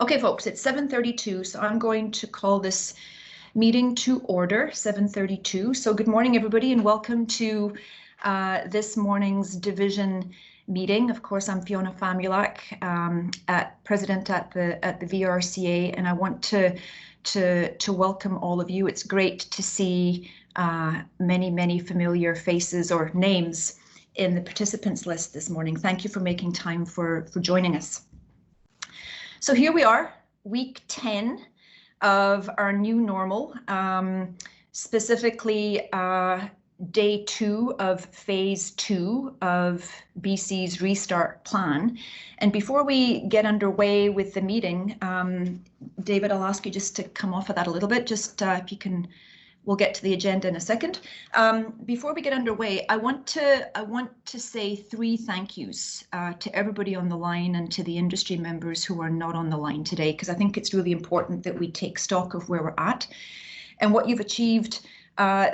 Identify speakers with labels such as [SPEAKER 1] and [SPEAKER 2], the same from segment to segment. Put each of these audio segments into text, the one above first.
[SPEAKER 1] Okay, folks, it's 7:32, so I'm going to call this meeting to order, 7:32. So good morning, everybody, and welcome to this morning's division meeting. Of course, I'm Fiona Famulak, president at the VRCA, and I want to welcome all of you. It's great to see many familiar faces or names in the participants list this morning. Thank you for making time for joining us. So here we are, week 10 of our new normal, specifically day 2 of phase 2 of BC's restart plan. And before we get underway with the meeting, David, I'll ask you just to come off of that a little bit, just if you can. We'll get to the agenda in a second. Before we get underway, I want to say 3 thank yous to everybody on the line and to the industry members who are not on the line today, because I think it's really important that we take stock of where we're at and what you've achieved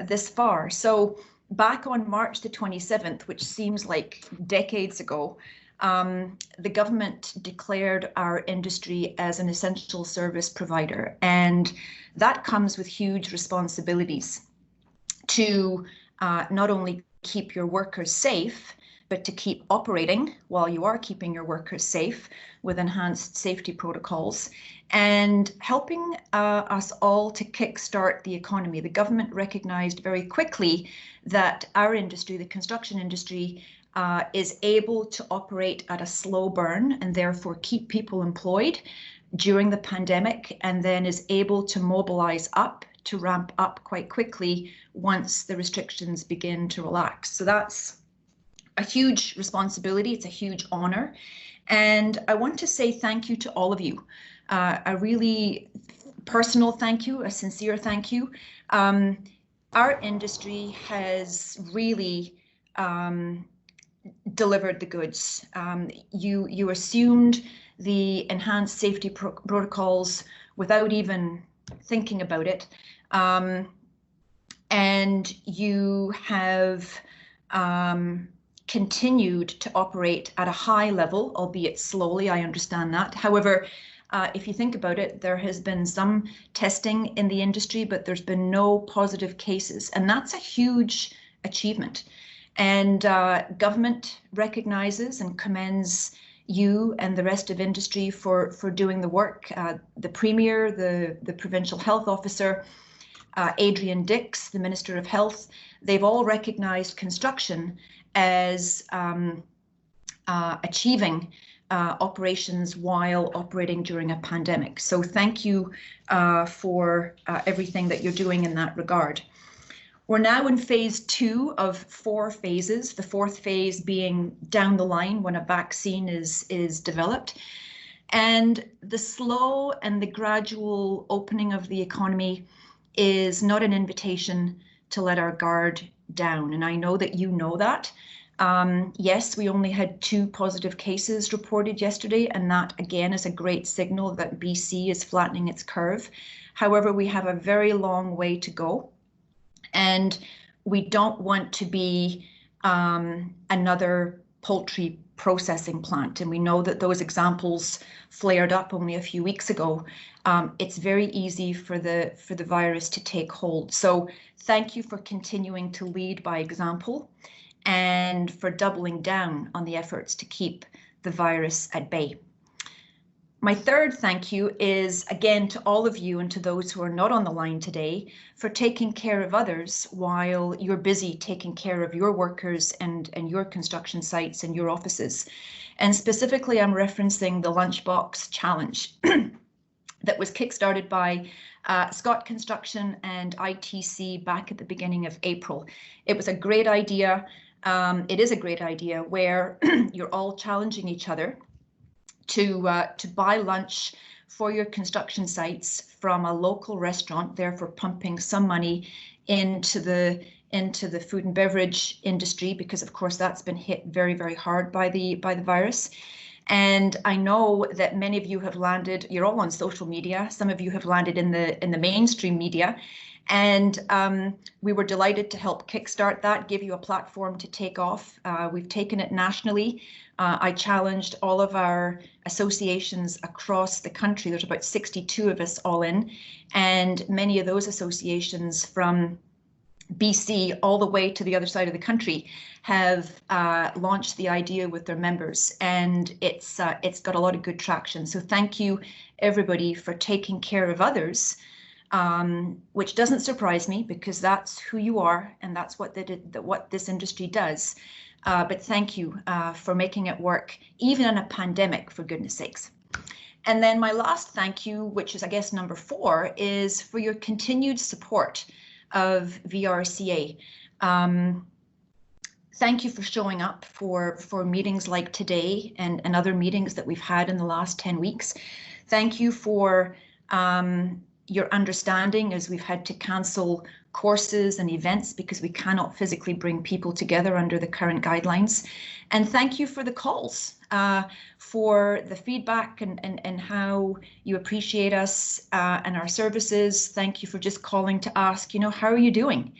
[SPEAKER 1] this far. So back on March the 27th, which seems like decades ago, the government declared our industry as an essential service provider, and that comes with huge responsibilities to not only keep your workers safe, but to keep operating while you are keeping your workers safe with enhanced safety protocols and helping us all to kickstart the economy. The government recognized very quickly that our industry, the construction industry, is able to operate at a slow burn and therefore keep people employed during the pandemic, and then is able to mobilize up, to ramp up quite quickly once the restrictions begin to relax. So that's a huge responsibility. It's a huge honor. And I want to say thank you to all of you. A really personal thank you, a sincere thank you. Our industry has really delivered the goods. You assumed the enhanced safety protocols without even thinking about it. And you have continued to operate at a high level, albeit slowly, I understand that. However, if you think about it, there has been some testing in the industry, but there's been no positive cases, and that's a huge achievement. And government recognizes and commends you and the rest of industry for doing the work. The Premier, the Provincial Health Officer, Adrian Dix, the Minister of Health, they've all recognized construction as achieving operations while operating during a pandemic. So thank you for everything that you're doing in that regard. We're now in phase 2 of 4 phases, the 4th phase being down the line when a vaccine is developed. And the slow and the gradual opening of the economy is not an invitation to let our guard down. And I know that you know that. Yes, we only had 2 positive cases reported yesterday, and that again is a great signal that BC is flattening its curve. However, we have a very long way to go. And we don't want to be another poultry processing plant. And we know that those examples flared up only a few weeks ago. It's very easy for the virus to take hold. So thank you for continuing to lead by example and for doubling down on the efforts to keep the virus at bay. My third thank you is again to all of you and to those who are not on the line today for taking care of others while you're busy taking care of your workers and your construction sites and your offices. And specifically, I'm referencing the Lunchbox Challenge that was kickstarted by Scott Construction and ITC back at the beginning of April. It was a great idea. It is a great idea where you're all challenging each other to buy lunch for your construction sites from a local restaurant, therefore pumping some money into the food and beverage industry, because of course that's been hit very hard by the virus. And I know that many of you have landed, you're all on social media, some of you have landed in the mainstream media, and we were delighted to help kickstart that, give you a platform to take off. We've taken it nationally. I challenged all of our associations across the country. There's about 62 of us all in, and many of those associations from BC all the way to the other side of the country have launched the idea with their members, and it's got a lot of good traction. So thank you everybody for taking care of others, which doesn't surprise me because that's who you are and that's what what this industry does. But thank you for making it work, even in a pandemic, for goodness sakes. And then my last thank you, which is I guess number 4, is for your continued support of VRCA. Thank you for showing up for meetings like today and other meetings that we've had in the last 10 weeks. Thank you for your understanding as we've had to cancel courses and events because we cannot physically bring people together under the current guidelines. And thank you for the calls, for the feedback and how you appreciate us and our services. Thank you for just calling to ask, how are you doing?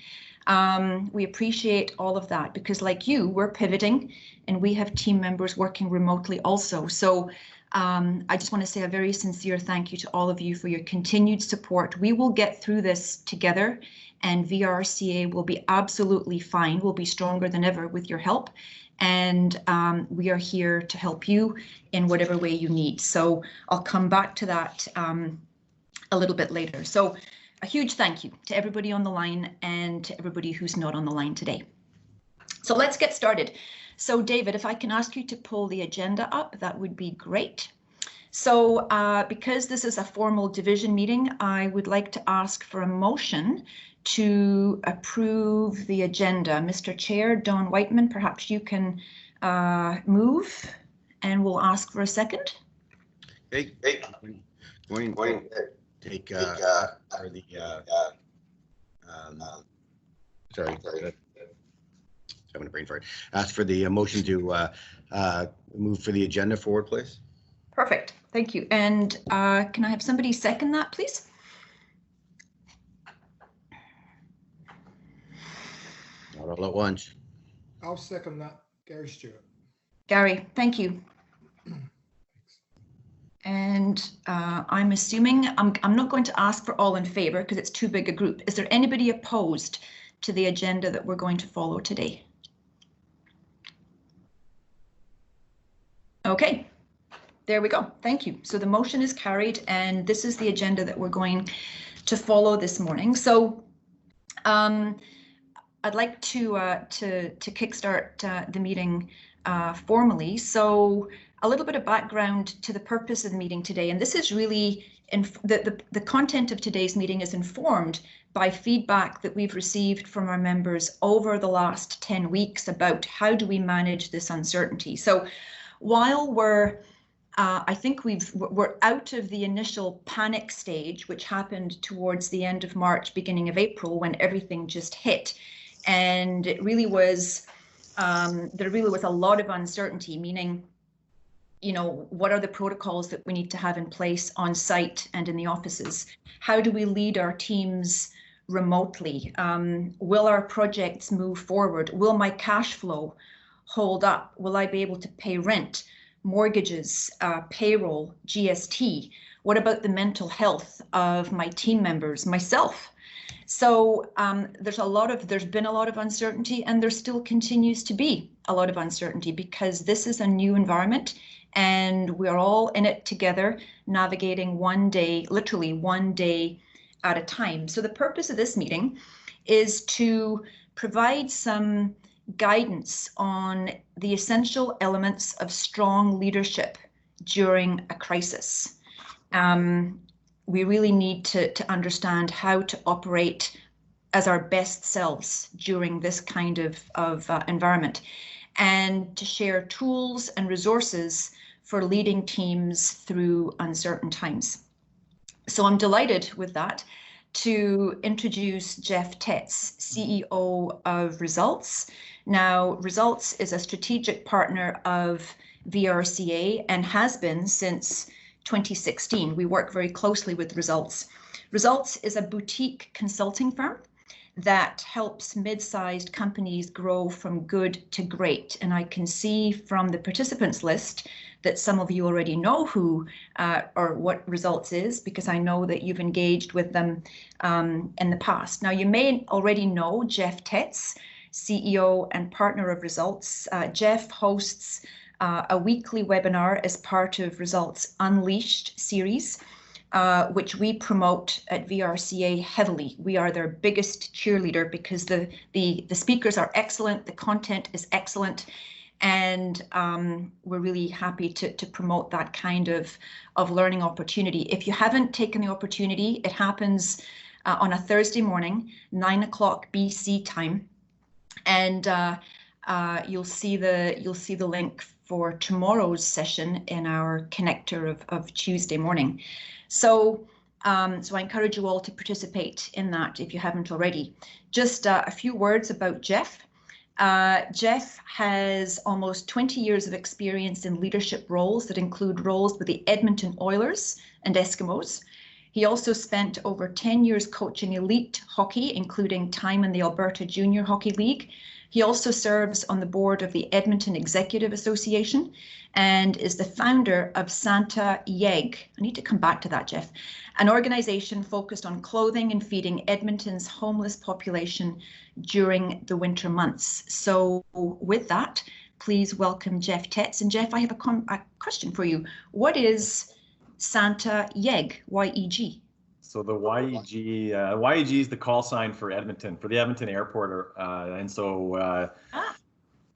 [SPEAKER 1] We appreciate all of that because like you, we're pivoting and we have team members working remotely also. So I just want to say a very sincere thank you to all of you for your continued support. We will get through this together and VRCA will be absolutely fine. We'll be stronger than ever with your help. And we are here to help you in whatever way you need. So I'll come back to that a little bit later. So a huge thank you to everybody on the line and to everybody who's not on the line today. So let's get started. So David, if I can ask you to pull the agenda up, that would be great. So because this is a formal division meeting, I would like to ask for a motion to approve the agenda. Mr. Chair, Don Whiteman, perhaps you can move and we'll ask for a second.
[SPEAKER 2] Hey. Morning. Take for the sorry, having a brain fart. Ask for the motion to move for the agenda forward, please.
[SPEAKER 1] Perfect, thank you. And can I have somebody second that, please?
[SPEAKER 2] Not all at once.
[SPEAKER 3] I'll second that, Gary Stewart.
[SPEAKER 1] Gary, thank you. And I'm assuming, I'm not going to ask for all in favor because it's too big a group. Is there anybody opposed to the agenda that we're going to follow today? Okay, there we go. Thank you. So the motion is carried and this is the agenda that we're going to follow this morning. So I'd like to kickstart the meeting formally. So a little bit of background to the purpose of the meeting today, and this is really the content of today's meeting is informed by feedback that we've received from our members over the last 10 weeks about how do we manage this uncertainty. So while I think we're out of the initial panic stage, which happened towards the end of March, beginning of April, when everything just hit, and it really was there really was a lot of uncertainty, meaning, what are the protocols that we need to have in place on site and in the offices? How do we lead our teams remotely? Will our projects move forward? Will my cash flow hold up? Will I be able to pay rent, mortgages, payroll, GST? What about the mental health of my team members, myself? So there's been a lot of uncertainty, and there still continues to be a lot of uncertainty because this is a new environment and we're all in it together, navigating one day, literally one day at a time. So the purpose of this meeting is to provide some guidance on the essential elements of strong leadership during a crisis. We really need to understand how to operate as our best selves during this kind of environment, and to share tools and resources for leading teams through uncertain times. So I'm delighted with that to introduce Jeff Tetz, CEO of Results. Now, Results is a strategic partner of VRCA and has been since 2016. We work very closely with Results. Results is a boutique consulting firm that helps mid-sized companies grow from good to great. And I can see from the participants list that some of you already know who or what Results is, because I know that you've engaged with them in the past. Now, you may already know Jeff Tetz, CEO and partner of Results. Jeff hosts a weekly webinar as part of Results Unleashed series, which we promote at VRCA heavily. We are their biggest cheerleader because the speakers are excellent, the content is excellent, and we're really happy to promote that kind of learning opportunity. If you haven't taken the opportunity, it happens on a Thursday morning, 9 o'clock BC time, and you'll see the link for tomorrow's session in our connector of Tuesday morning. So I encourage you all to participate in that if you haven't already. Just a few words about Jeff. Jeff has almost 20 years of experience in leadership roles that include roles with the Edmonton Oilers and Eskimos. He also spent over 10 years coaching elite hockey, including time in the Alberta Junior Hockey League. He also serves on the board of the Edmonton Executive Association and is the founder of Santa Yeg. I need to come back to that, Jeff. An organization focused on clothing and feeding Edmonton's homeless population during the winter months. So with that, please welcome Jeff Tetz. And Jeff, I have a question for you. What is Santa Yeg, Y-E-G?
[SPEAKER 4] So the YEG is the call sign for Edmonton, for the Edmonton airport, and so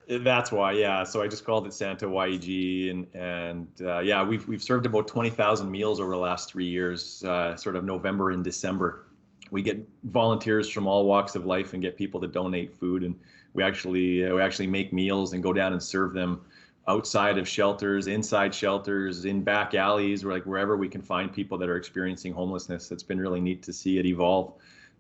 [SPEAKER 4] that's why, yeah. So I just called it Santa YEG, and yeah, we've served about 20,000 meals over the last 3 years, sort of November and December. We get volunteers from all walks of life and get people to donate food, and we actually make meals and go down and serve them outside of shelters, inside shelters, in back alleys, or like wherever we can find people that are experiencing homelessness. It's been really neat to see it evolve.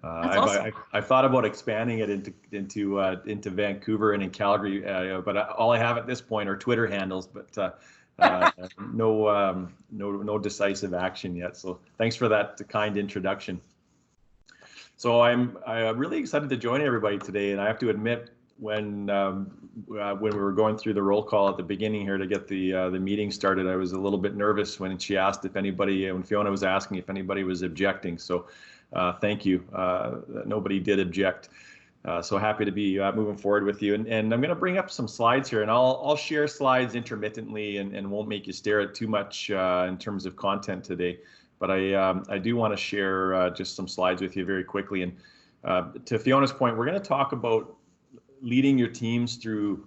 [SPEAKER 1] Awesome.
[SPEAKER 4] I thought about expanding it into Vancouver and in Calgary, but all I have at this point are Twitter handles, but no decisive action yet. So thanks for that kind introduction. So I'm really excited to join everybody today, and I have to admit, when we were going through the roll call at the beginning here to get the meeting started, I was a little bit nervous when she asked if anybody, when Fiona was asking if anybody was objecting. So thank you. Nobody did object. So happy to be moving forward with you. And I'm going to bring up some slides here, and I'll share slides intermittently and won't make you stare at too much in terms of content today. But I do want to share just some slides with you very quickly. And to Fiona's point, we're going to talk about leading your teams through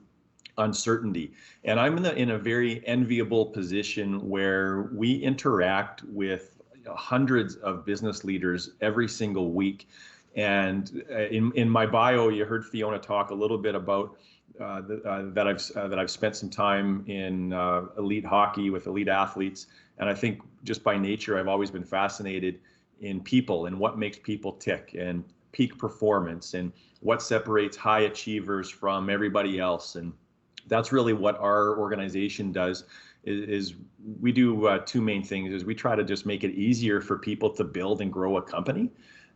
[SPEAKER 4] uncertainty. And I'm in a very enviable position where we interact with hundreds of business leaders every single week. And in my bio, you heard Fiona talk a little bit about that I've spent some time in elite hockey with elite athletes. And I think just by nature, I've always been fascinated in people and what makes people tick and peak performance and what separates high achievers from everybody else. And that's really what our organization does, is we do two main things. Is we try to just make it easier for people to build and grow a company.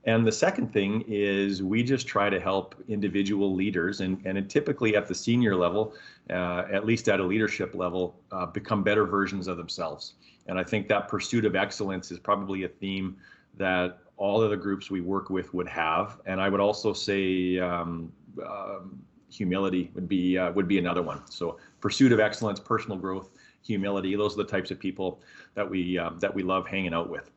[SPEAKER 4] And the second thing is we just try to help individual leaders and typically at the senior level, at least at a leadership level, become better versions of themselves. And I think that pursuit of excellence is probably a theme that all of the groups we work with would have. And I would also say humility would be another one. So pursuit of excellence, personal growth, humility, those are the types of people that we love hanging out with.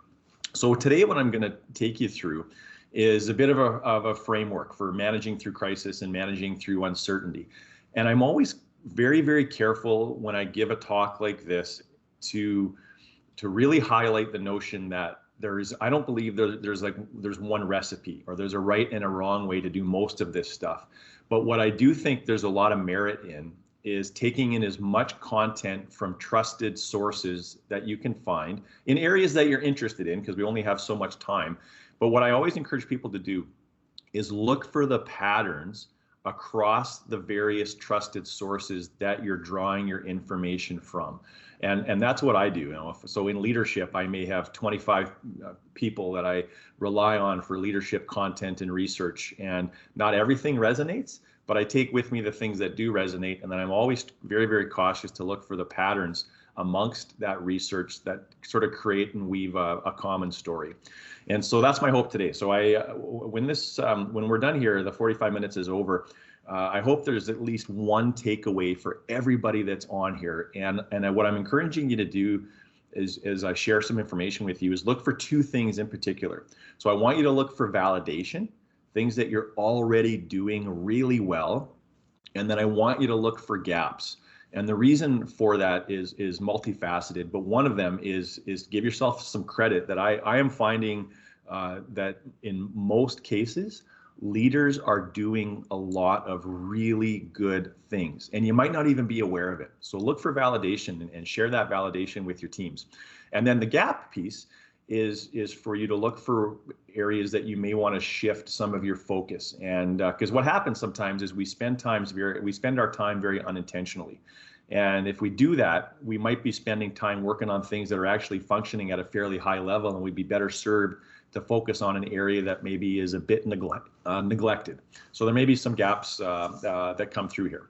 [SPEAKER 4] So today what I'm going to take you through is a bit of a framework for managing through crisis and managing through uncertainty. And I'm always very, very careful when I give a talk like this to really highlight the notion that I don't believe there's one recipe or there's a right and a wrong way to do most of this stuff. But what I do think there's a lot of merit in is taking in as much content from trusted sources that you can find in areas that you're interested in, because we only have so much time. But what I always encourage people to do is look for the patterns across the various trusted sources that you're drawing your information from. And that's what I do. You know, so in leadership, I may have 25 people that I rely on for leadership content and research, and not everything resonates, but I take with me the things that do resonate, and then I'm always very, very cautious to look for the patterns amongst that research that sort of create and weave a common story. And so that's my hope today. So when we're done here, the 45 minutes is over. I hope there's at least one takeaway for everybody that's on here. And what I'm encouraging you to do is, as I share some information with you, is look for two things in particular. So I want you to look for validation, things that you're already doing really well. And then I want you to look for gaps. And the reason for that is multifaceted, but one of them is give yourself some credit that I am finding that in most cases, leaders are doing a lot of really good things, and you might not even be aware of it. So look for validation and share that validation with your teams. And then the gap piece is for you to look for areas that you may want to shift some of your focus. And because what happens sometimes is we spend our time very unintentionally. And if we do that, we might be spending time working on things that are actually functioning at a fairly high level, and we'd be better served to focus on an area that maybe is a bit neglected. So there may be some gaps that come through here.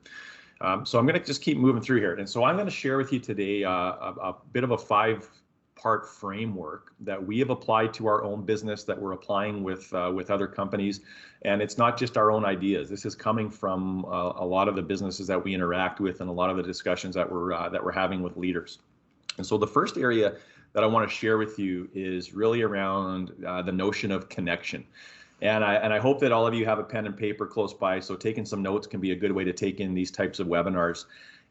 [SPEAKER 4] So I'm going to just keep moving through here. And so I'm going to share with you today a bit of a 5-part framework that we have applied to our own business, that we're applying with other companies. And it's not just our own ideas. This is coming from a lot of the businesses that we interact with and a lot of the discussions that we're having with leaders. And so the first area that I want to share with you is really around the notion of connection. And I hope that all of you have a pen and paper close by, so taking some notes can be a good way to take in these types of webinars.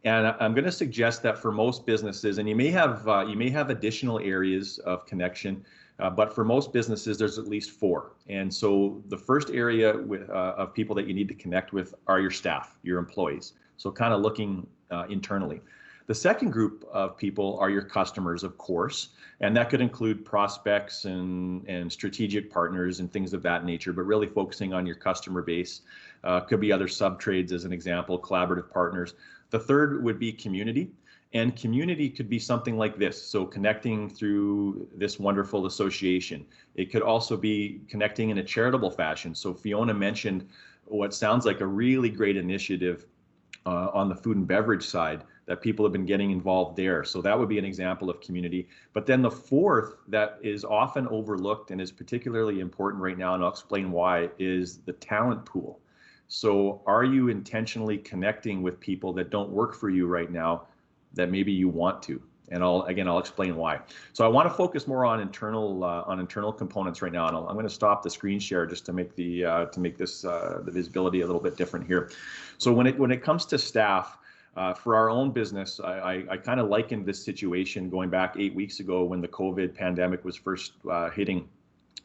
[SPEAKER 4] And I'm going to suggest that for most businesses, and you may have additional areas of connection, but for most businesses, there's at least 4. And so the first area of people that you need to connect with are your staff, your employees. So kind of looking internally. The second group of people are your customers, of course, and that could include prospects and strategic partners and things of that nature, but really focusing on your customer base. Could be other sub-trades, as an example, collaborative partners. The third would be community, and community could be something like this. So connecting through this wonderful association. It could also be connecting in a charitable fashion. So Fiona mentioned what sounds like a really great initiative on the food and beverage side, that people have been getting involved there. So that would be an example of community. But then the fourth that is often overlooked and is particularly important right now, and I'll explain why, is the talent pool. So are you intentionally connecting with people that don't work for you right now that maybe you want to? And I'll explain why. So I want to focus more on internal components right now, and I'm going to stop the screen share just to make the visibility a little bit different here. So when it comes to staff, for our own business, I kind of likened this situation going back 8 weeks ago when the COVID pandemic was first hitting,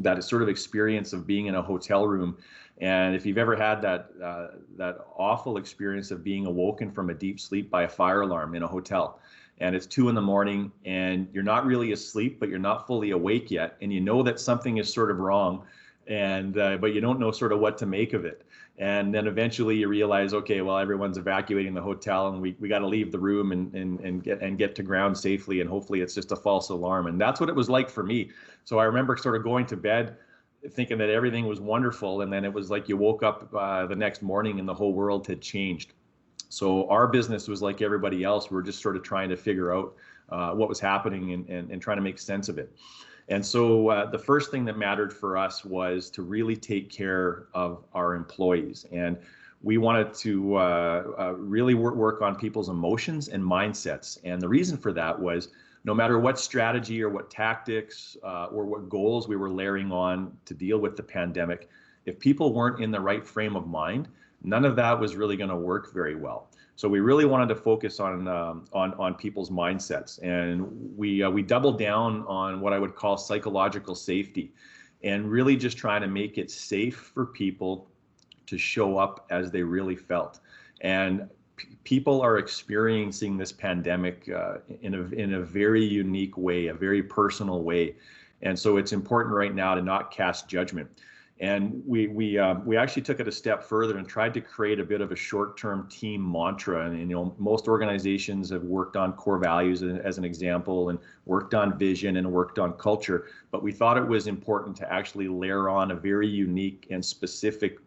[SPEAKER 4] that sort of experience of being in a hotel room. And if you've ever had that awful experience of being awoken from a deep sleep by a fire alarm in a hotel, and it's 2 a.m. and you're not really asleep, but you're not fully awake yet, and you know that something is sort of wrong, and but you don't know sort of what to make of it. And then eventually you realize, okay, well, everyone's evacuating the hotel, and we got to leave the room and get to ground safely, and hopefully it's just a false alarm. And that's what it was like for me. So I remember sort of going to bed thinking that everything was wonderful, and then it was like you woke up the next morning and the whole world had changed. So our business was like everybody else. We were just sort of trying to figure out what was happening and trying to make sense of it. And so the first thing that mattered for us was to really take care of our employees. And we wanted to really work on people's emotions and mindsets. And the reason for that was no matter what strategy or what tactics or what goals we were layering on to deal with the pandemic, if people weren't in the right frame of mind, none of that was really going to work very well. So we really wanted to focus on people's mindsets, and we doubled down on what I would call psychological safety, and really just trying to make it safe for people to show up as they really felt. And people are experiencing this pandemic in a very unique way, a very personal way, and so it's important right now to not cast judgment. And we actually took it a step further and tried to create a bit of a short-term team mantra. And you know, most organizations have worked on core values as an example, and worked on vision and worked on culture. But we thought it was important to actually layer on a very unique and specific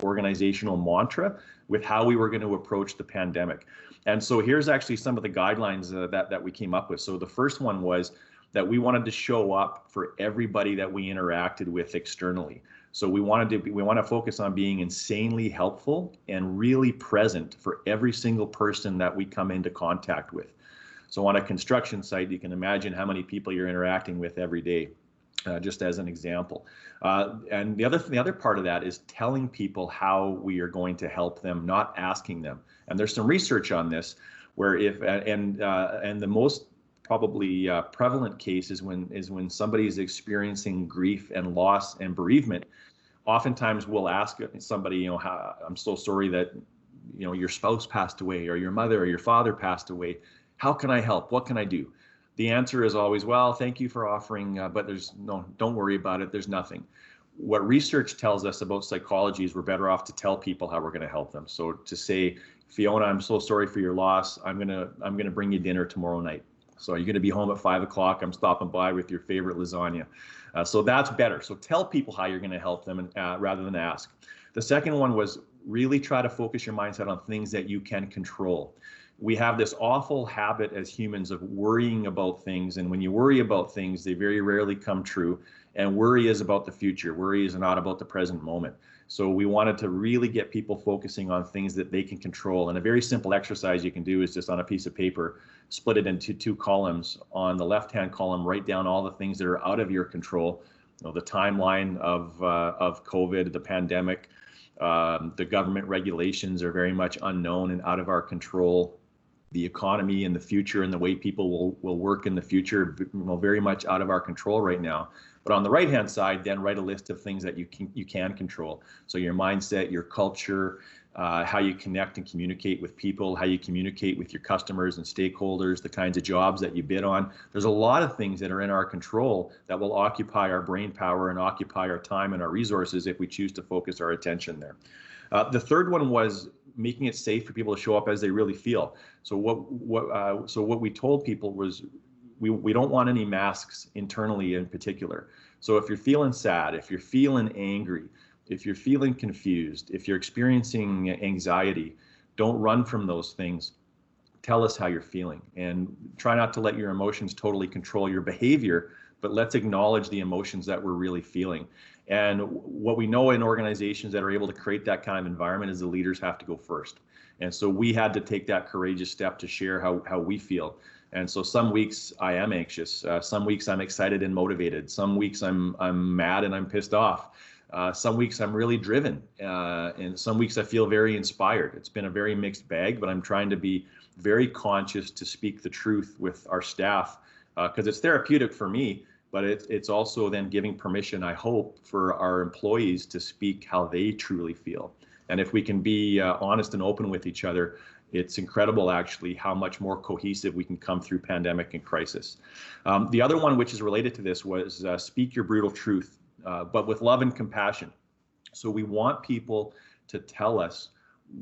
[SPEAKER 4] organizational mantra with how we were going to approach the pandemic. And so here's actually some of the guidelines that we came up with. So the first one was that we wanted to show up for everybody that we interacted with externally. So we want to focus on being insanely helpful and really present for every single person that we come into contact with. So on a construction site, you can imagine how many people you're interacting with every day. Just as an example. And the other part of that is telling people how we are going to help them, not asking them. And there's some research on this where and the most probably prevalent case is when somebody is experiencing grief and loss and bereavement. Oftentimes we'll ask somebody, you know, I'm so sorry that, you know, your spouse passed away, or your mother or your father passed away. How can I help? What can I do? The answer is always, well, thank you for offering, but don't worry about it. There's nothing. What research tells us about psychology is we're better off to tell people how we're going to help them. So to say, Fiona, I'm so sorry for your loss. I'm gonna bring you dinner tomorrow night. So you're going to be home at 5 o'clock. I'm stopping by with your favorite lasagna. So that's better. So tell people how you're going to help them, rather than ask. The second one was really try to focus your mindset on things that you can control. We have this awful habit as humans of worrying about things. And when you worry about things, they very rarely come true. And worry is about the future. Worry is not about the present moment. So we wanted to really get people focusing on things that they can control. And a very simple exercise you can do is just on a piece of paper, split it into 2 columns. On the left-hand column, write down all the things that are out of your control. You know, the timeline of COVID, the pandemic, the government regulations are very much unknown and out of our control. The economy in the future and the way people will work in the future, very much out of our control right now. But on the right-hand side, then write a list of things that you can control. So your mindset, your culture, how you connect and communicate with people, how you communicate with your customers and stakeholders, the kinds of jobs that you bid on. There's a lot of things that are in our control that will occupy our brain power and occupy our time and our resources if we choose to focus our attention there. The third one was making it safe for people to show up as they really feel. So what we told people was we don't want any masks internally in particular. So if you're feeling sad, if you're feeling angry, if you're feeling confused, if you're experiencing anxiety, don't run from those things. Tell us how you're feeling, and try not to let your emotions totally control your behavior, but let's acknowledge the emotions that we're really feeling. And what we know in organizations that are able to create that kind of environment is the leaders have to go first. And so we had to take that courageous step to share how we feel. And so some weeks I am anxious. Some weeks I'm excited and motivated. Some weeks I'm mad and I'm pissed off. Some weeks I'm really driven. And some weeks I feel very inspired. It's been a very mixed bag, but I'm trying to be very conscious to speak the truth with our staff, because it's therapeutic for me. But it's also then giving permission, I hope, for our employees to speak how they truly feel. And if we can be honest and open with each other, it's incredible actually how much more cohesive we can come through pandemic and crisis. The other one, which is related to this, was speak your brutal truth, but with love and compassion. So we want people to tell us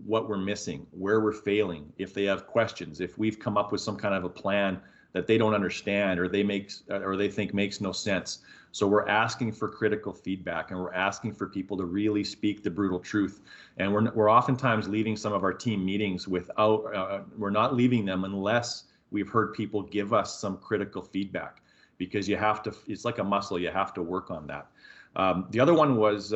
[SPEAKER 4] what we're missing, where we're failing, if they have questions, if we've come up with some kind of a plan that they don't understand or they think makes no sense. So we're asking for critical feedback, and we're asking for people to really speak the brutal truth. And we're oftentimes leaving some of our team meetings without, we're not leaving them unless we've heard people give us some critical feedback, because you have to, it's like a muscle, you have to work on that. The other one was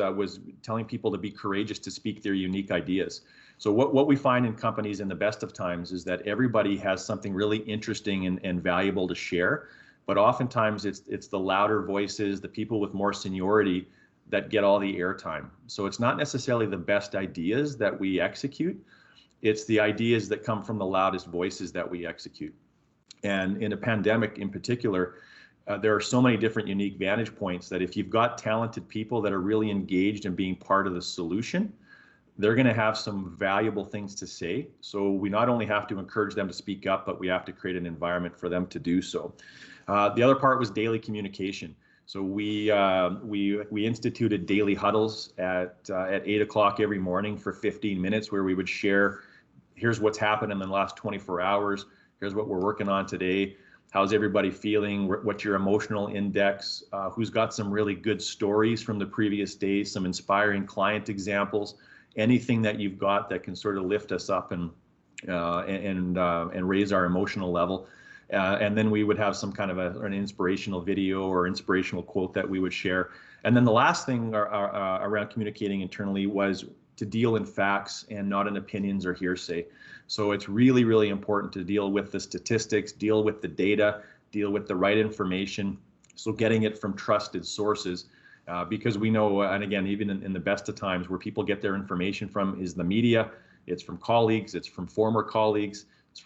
[SPEAKER 4] telling people to be courageous to speak their unique ideas. So what we find in companies in the best of times is that everybody has something really interesting and valuable to share, but oftentimes it's the louder voices, the people with more seniority that get all the airtime. So it's not necessarily the best ideas that we execute, it's the ideas that come from the loudest voices that we execute. And in a pandemic in particular, there are so many different unique vantage points that if you've got talented people that are really engaged in being part of the solution, they're going to have some valuable things to say. So we not only have to encourage them to speak up, but we have to create an environment for them to do so. The other part was daily communication. So we instituted daily huddles at 8 o'clock every morning for 15 minutes, where we would share, here's what's happened in the last 24 hours. Here's what we're working on today. How's everybody feeling? What's your emotional index? Who's got some really good stories from the previous day, some inspiring client examples, anything that you've got that can sort of lift us up and raise our emotional level. And then we would have some kind of an inspirational video or inspirational quote that we would share. And then the last thing around communicating internally was to deal in facts and not in opinions or hearsay. So it's really, really important to deal with the statistics, deal with the data, deal with the right information. So getting it from trusted sources, because we know, and again, even in the best of times, where people get their information from is the media. It's from colleagues, it's from former colleagues, it's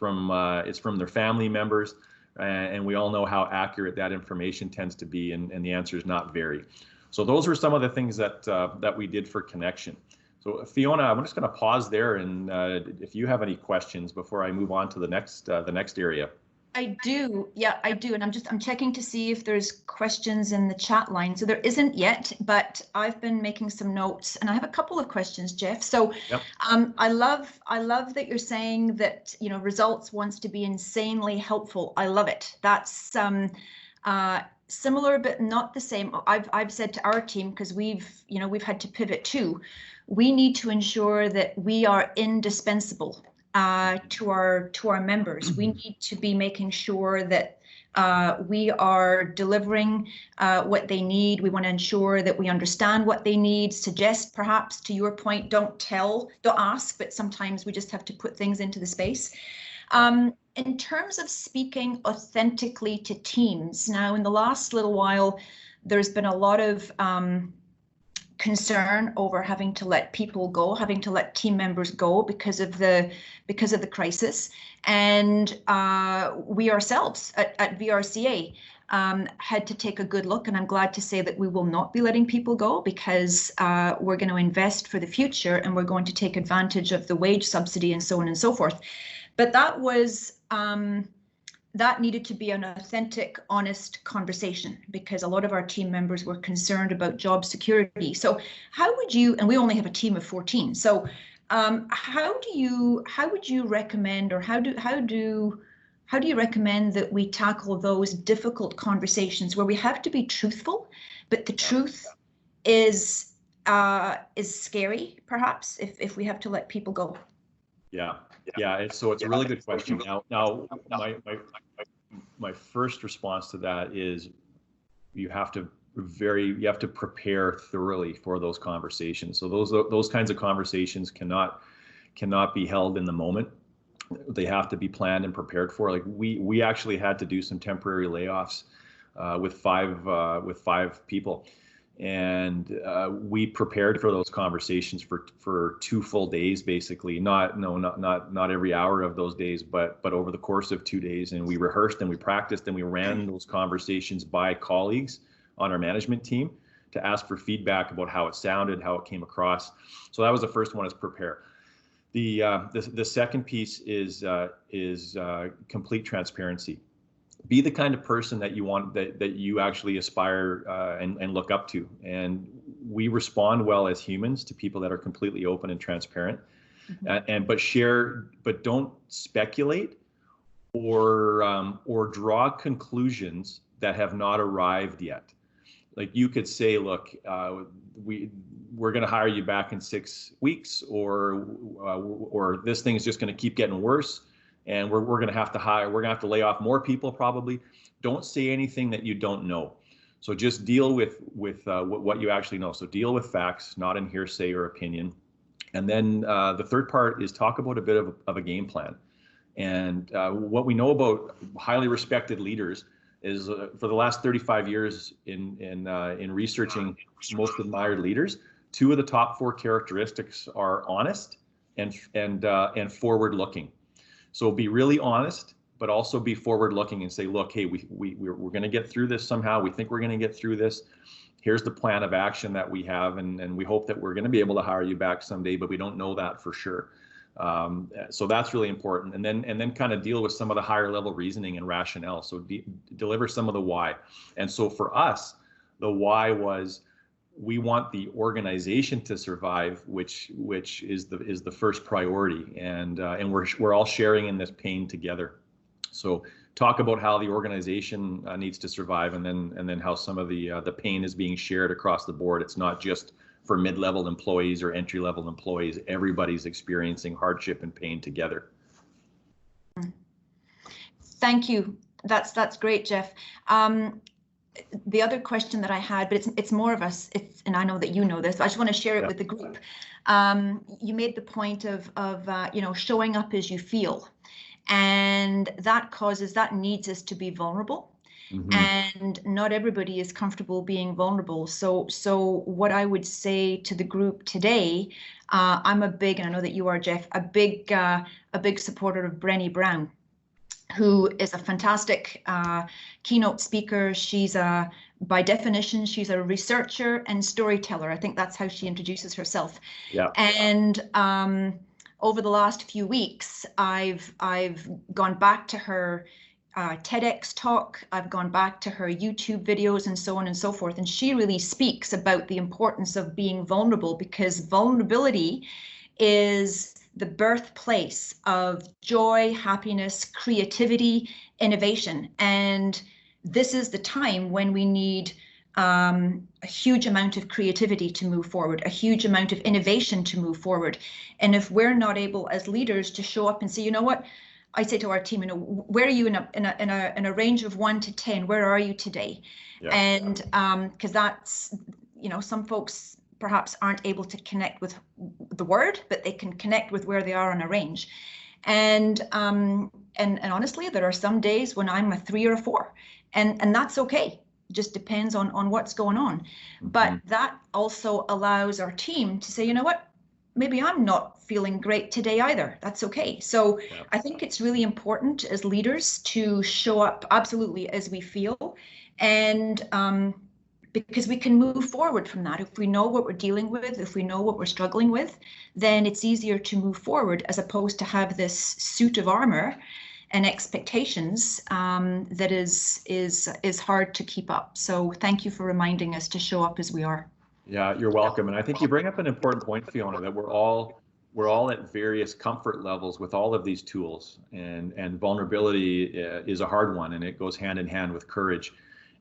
[SPEAKER 4] from their family members, and we all know how accurate that information tends to be, and the answer is not very. So those are some of the things that we did for connection. So Fiona, I'm just going to pause there, and if you have any questions before I move on to the next area.
[SPEAKER 1] I do. Yeah, I do. And I'm checking to see if there's questions in the chat line. So there isn't yet, but I've been making some notes, and I have a couple of questions, Jeff. So yep. I love that you're saying that, you know, results wants to be insanely helpful. I love it. That's similar, but not the same. I've said to our team, because we've had to pivot too, we need to ensure that we are indispensable to our members. We need to be making sure that we are delivering what they need. We want to ensure that we understand what they need, suggest, perhaps to your point, don't ask, but sometimes we just have to put things into the space. In terms of speaking authentically to teams, now in the last little while, there's been a lot of concern over having to let people go, having to let team members go because of the crisis, and we ourselves at VRCA had to take a good look, and I'm glad to say that we will not be letting people go, because we're going to invest for the future, and we're going to take advantage of the wage subsidy and so on and so forth. But that was that needed to be an authentic, honest conversation, because a lot of our team members were concerned about job security. So how would you, and we only have a team of 14, so how would you recommend, or how do you recommend that we tackle those difficult conversations where we have to be truthful, but the truth is scary, perhaps, if we have to let people go?
[SPEAKER 4] Yeah, so it's a really good question. Now, my first response to that is you have to prepare thoroughly for those conversations. So those kinds of conversations cannot be held in the moment. They have to be planned and prepared for. Like we actually had to do some temporary layoffs with five people. And we prepared for those conversations for 2 full days, basically. Not every hour of those days, but over the course of 2 days. And we rehearsed and we practiced and we ran those conversations by colleagues on our management team to ask for feedback about how it sounded, how it came across. So that was the first one, is prepare. The second piece is complete transparency. Be the kind of person that you want, that you actually aspire and look up to. And we respond well as humans to people that are completely open and transparent. Mm-hmm. But don't speculate or draw conclusions that have not arrived yet. Like you could say, look, we're going to hire you back in 6 weeks, or this thing is just going to keep getting worse, and we're going to have to lay off more people probably. Don't say anything that you don't know. So just deal with what you actually know. So deal with facts, not in hearsay or opinion. And then the third part is talk about a bit of a game plan. And what we know about highly respected leaders is for the last 35 years in researching most admired leaders, 2 of the top 4 characteristics are honest and forward-looking. So be really honest, but also be forward-looking and say, look, hey, we're going to get through this somehow. We think we're going to get through this. Here's the plan of action that we have, and we hope that we're going to be able to hire you back someday, but we don't know that for sure. So that's really important. And then kind of deal with some of the higher level reasoning and rationale. So deliver some of the why. And so for us, The why was we want the organization to survive, which is the first priority, and we're all sharing in this pain together. So talk about how the organization needs to survive, and then how some of the pain is being shared across the board. It's not just for mid-level employees or entry-level employees. Everybody's experiencing hardship and pain together.
[SPEAKER 1] Thank you. That's great, Jeff. The other question that I had, but it's more of us, and I know that you know this, but I just want to share it with the group. You made the point of showing up as you feel, and that needs us to be vulnerable. Mm-hmm. And not everybody is comfortable being vulnerable. So what I would say to the group today, I'm and I know that you are, Jeff, a big supporter of Brené Brown, who is a fantastic keynote speaker. She's by definition, she's a researcher and storyteller. I think that's how she introduces herself. Yeah. And over the last few weeks, I've gone back to her TEDx talk. I've gone back to her YouTube videos and so on and so forth. And she really speaks about the importance of being vulnerable, because vulnerability is the birthplace of joy, happiness, creativity, innovation. And this is the time when we need a huge amount of creativity to move forward, a huge amount of innovation to move forward. And if we're not able as leaders to show up and say, you know what, I say to our team, where are you in a range of 1 to 10? Where are you today? Yeah. And because that's, some folks perhaps aren't able to connect with the word, but they can connect with where they are on a range. And honestly, there are some days when I'm a 3 or a 4, and that's okay. It just depends on what's going on. Mm-hmm. But that also allows our team to say, you know what, maybe I'm not feeling great today either. That's okay. So yeah. I think it's really important as leaders to show up absolutely as we feel, and because we can move forward from that. If we know what we're dealing with, if we know what we're struggling with, then it's easier to move forward, as opposed to have this suit of armor and expectations that is hard to keep up. So thank you for reminding us to show up as we are.
[SPEAKER 4] Yeah, you're welcome. And I think you bring up an important point, Fiona, that we're all at various comfort levels with all of these tools, and vulnerability is a hard one, and it goes hand in hand with courage.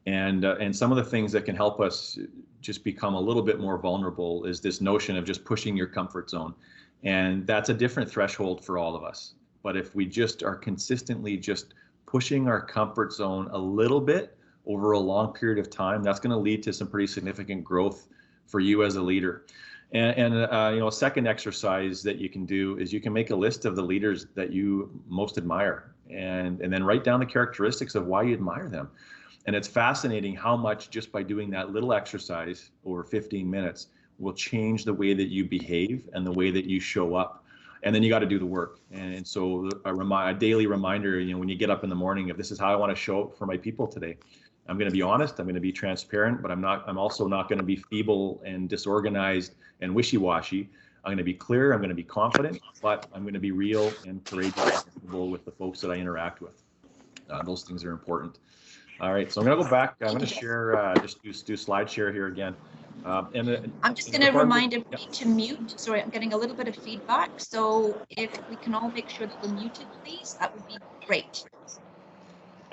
[SPEAKER 4] And some of the things that can help us just become a little bit more vulnerable is this notion of just pushing your comfort zone. And that's a different threshold for all of us. But if we just are consistently just pushing our comfort zone a little bit over a long period of time, that's going to lead to some pretty significant growth for you as a leader. And a second exercise that you can do is you can make a list of the leaders that you most admire, and then write down the characteristics of why you admire them. And it's fascinating how much, just by doing that little exercise over 15 minutes, will change the way that you behave and the way that you show up. And then you got to do the work. And so a daily reminder, when you get up in the morning, if this is how I want to show up for my people today. I'm going to be honest, I'm going to be transparent, but I'm also not going to be feeble and disorganized and wishy-washy. I'm going to be clear, I'm going to be confident, but I'm going to be real and courageous with the folks that I interact with. Those things are important. All right, so I'm going to go back. I'm going to share, just do slide share here again.
[SPEAKER 1] I'm just going to remind everybody to mute. Sorry, I'm getting a little bit of feedback. So if we can all make sure that we're muted, please, that would be great.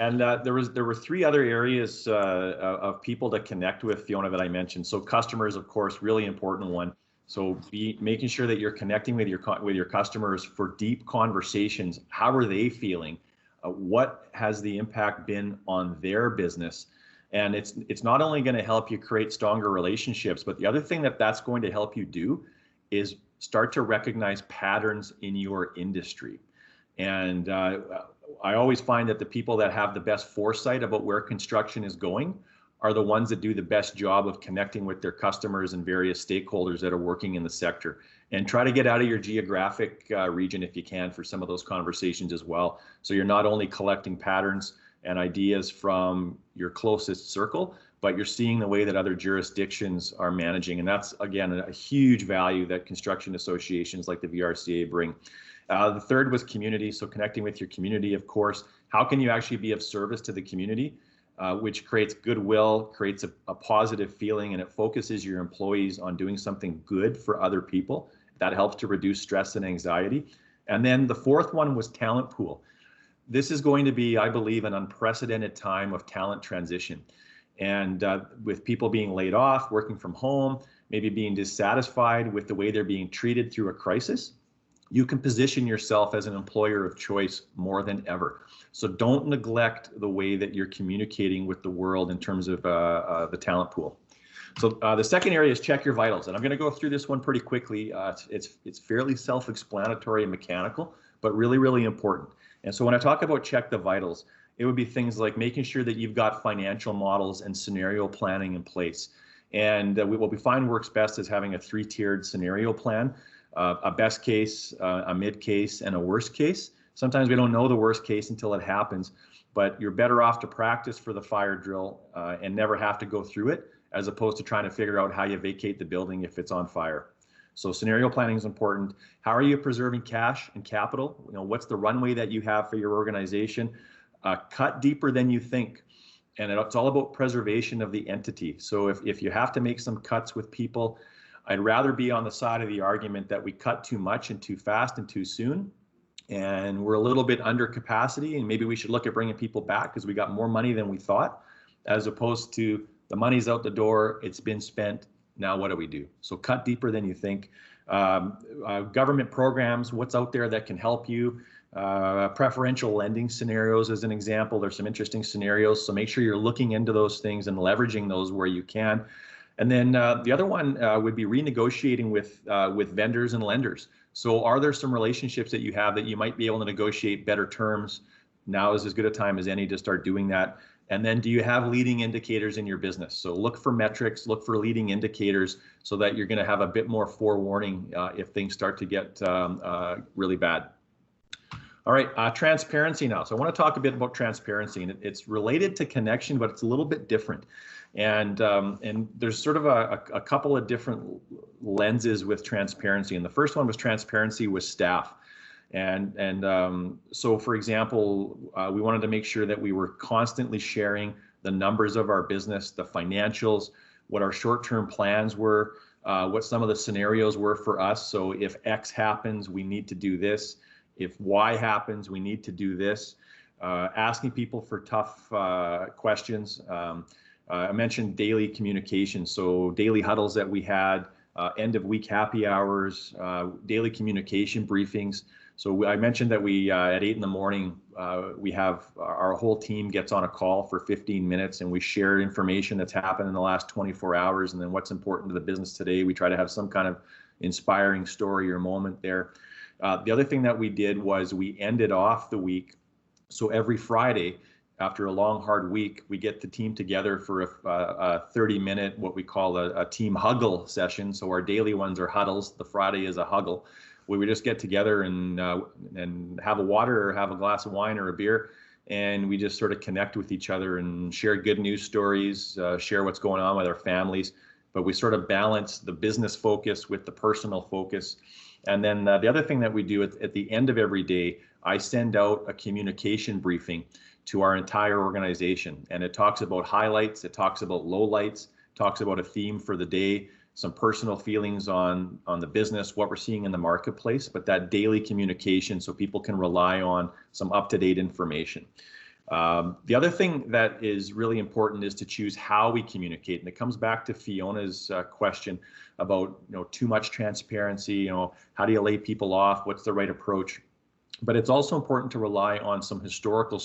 [SPEAKER 4] And there were 3 other areas of people to connect with, Fiona, that I mentioned. So customers, of course, really important one. So making sure that you're connecting with your customers for deep conversations. How are they feeling? What has the impact been on their business? And it's not only going to help you create stronger relationships, but the other thing that's going to help you do is start to recognize patterns in your industry. And I always find that the people that have the best foresight about where construction is going are the ones that do the best job of connecting with their customers and various stakeholders that are working in the sector. And try to get out of your geographic region if you can for some of those conversations as well. So you're not only collecting patterns and ideas from your closest circle, but you're seeing the way that other jurisdictions are managing. And that's, again, a huge value that construction associations like the VRCA bring. The third was community. So connecting with your community, of course. How can you actually be of service to the community? which creates goodwill, creates a positive feeling, and it focuses your employees on doing something good for other people. That helps to reduce stress and anxiety. And then the fourth one was talent pool. This is going to be, I believe, an unprecedented time of talent transition. And with people being laid off, working from home, maybe being dissatisfied with the way they're being treated through a crisis, you can position yourself as an employer of choice more than ever. So don't neglect the way that you're communicating with the world in terms of the talent pool. So the second area is check your vitals. And I'm going to go through this one pretty quickly. It's fairly self-explanatory and mechanical, but really, really important. And so when I talk about check the vitals, it would be things like making sure that you've got financial models and scenario planning in place. And what we find works best is having a 3-tiered scenario plan, a best case, a mid case, and a worst case. Sometimes we don't know the worst case until it happens, but you're better off to practice for the fire drill and never have to go through it, as opposed to trying to figure out how you vacate the building if it's on fire. So scenario planning is important. How are you preserving cash and capital? What's the runway that you have for your organization? Cut deeper than you think. And it's all about preservation of the entity. So if you have to make some cuts with people, I'd rather be on the side of the argument that we cut too much and too fast and too soon, and we're a little bit under capacity, and maybe we should look at bringing people back because we got more money than we thought, as opposed to the money's out the door, it's been spent, now what do we do? So cut deeper than you think. Government programs, what's out there that can help you? Preferential lending scenarios as an example. There's some interesting scenarios, so make sure you're looking into those things and leveraging those where you can. And then the other one would be renegotiating with vendors and lenders. So are there some relationships that you have that you might be able to negotiate better terms? Now is as good a time as any to start doing that. And then do you have leading indicators in your business? So look for metrics, look for leading indicators so that you're going to have a bit more forewarning if things start to get really bad. All right, transparency now. So I want to talk a bit about transparency, and it's related to connection, but it's a little bit different. And there's sort of a couple of different lenses with transparency. And the first one was transparency with staff. So for example, we wanted to make sure that we were constantly sharing the numbers of our business, the financials, what our short-term plans were, what some of the scenarios were for us. So if X happens, we need to do this. If Y happens, we need to do this. Asking people for tough questions. I mentioned daily communication, so daily huddles that we had, end of week happy hours, daily communication briefings. So I mentioned that we at 8 in the morning, we have our whole team gets on a call for 15 minutes and we share information that's happened in the last 24 hours and then what's important to the business today. We try to have some kind of inspiring story or moment there. The other thing that we did was we ended off the week. So every Friday, after a long, hard week, we get the team together for a 30-minute, what we call a team huggle session. So our daily ones are huddles. The Friday is a huggle. We would just get together and have a water or have a glass of wine or a beer, and we just sort of connect with each other and share good news stories, share what's going on with our families. But we sort of balance the business focus with the personal focus. And then the other thing that we do at the end of every day, I send out a communication briefing to our entire organization. And it talks about highlights, it talks about lowlights, talks about a theme for the day, some personal feelings on the business, what we're seeing in the marketplace, but that daily communication so people can rely on some up-to-date information. The other thing that is really important is to choose how we communicate. And it comes back to Fiona's question about too much transparency, how do you lay people off, what's the right approach? But it's also important to rely on some historical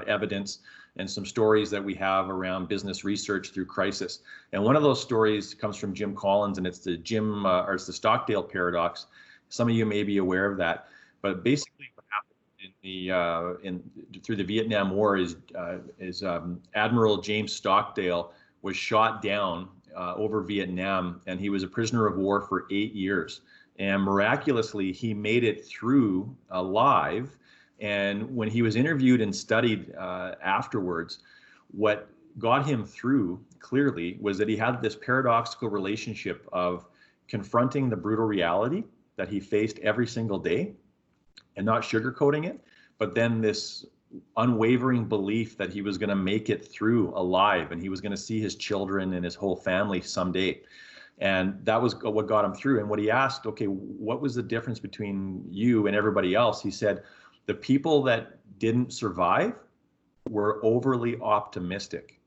[SPEAKER 4] evidence and some stories that we have around business research through crisis. And one of those stories comes from Jim Collins, and it's the it's the Stockdale paradox. Some of you may be aware of that, but basically what happened through the Vietnam War is Admiral James Stockdale was shot down over Vietnam, and he was a prisoner of war for 8 years. And miraculously, he made it through alive. And when he was interviewed and studied afterwards, what got him through clearly was that he had this paradoxical relationship of confronting the brutal reality that he faced every single day and not sugarcoating it, but then this unwavering belief that he was going to make it through alive and he was going to see his children and his whole family someday. And that was what got him through. And what he asked, okay, what was the difference between you and everybody else? He said, the people that didn't survive were overly optimistic.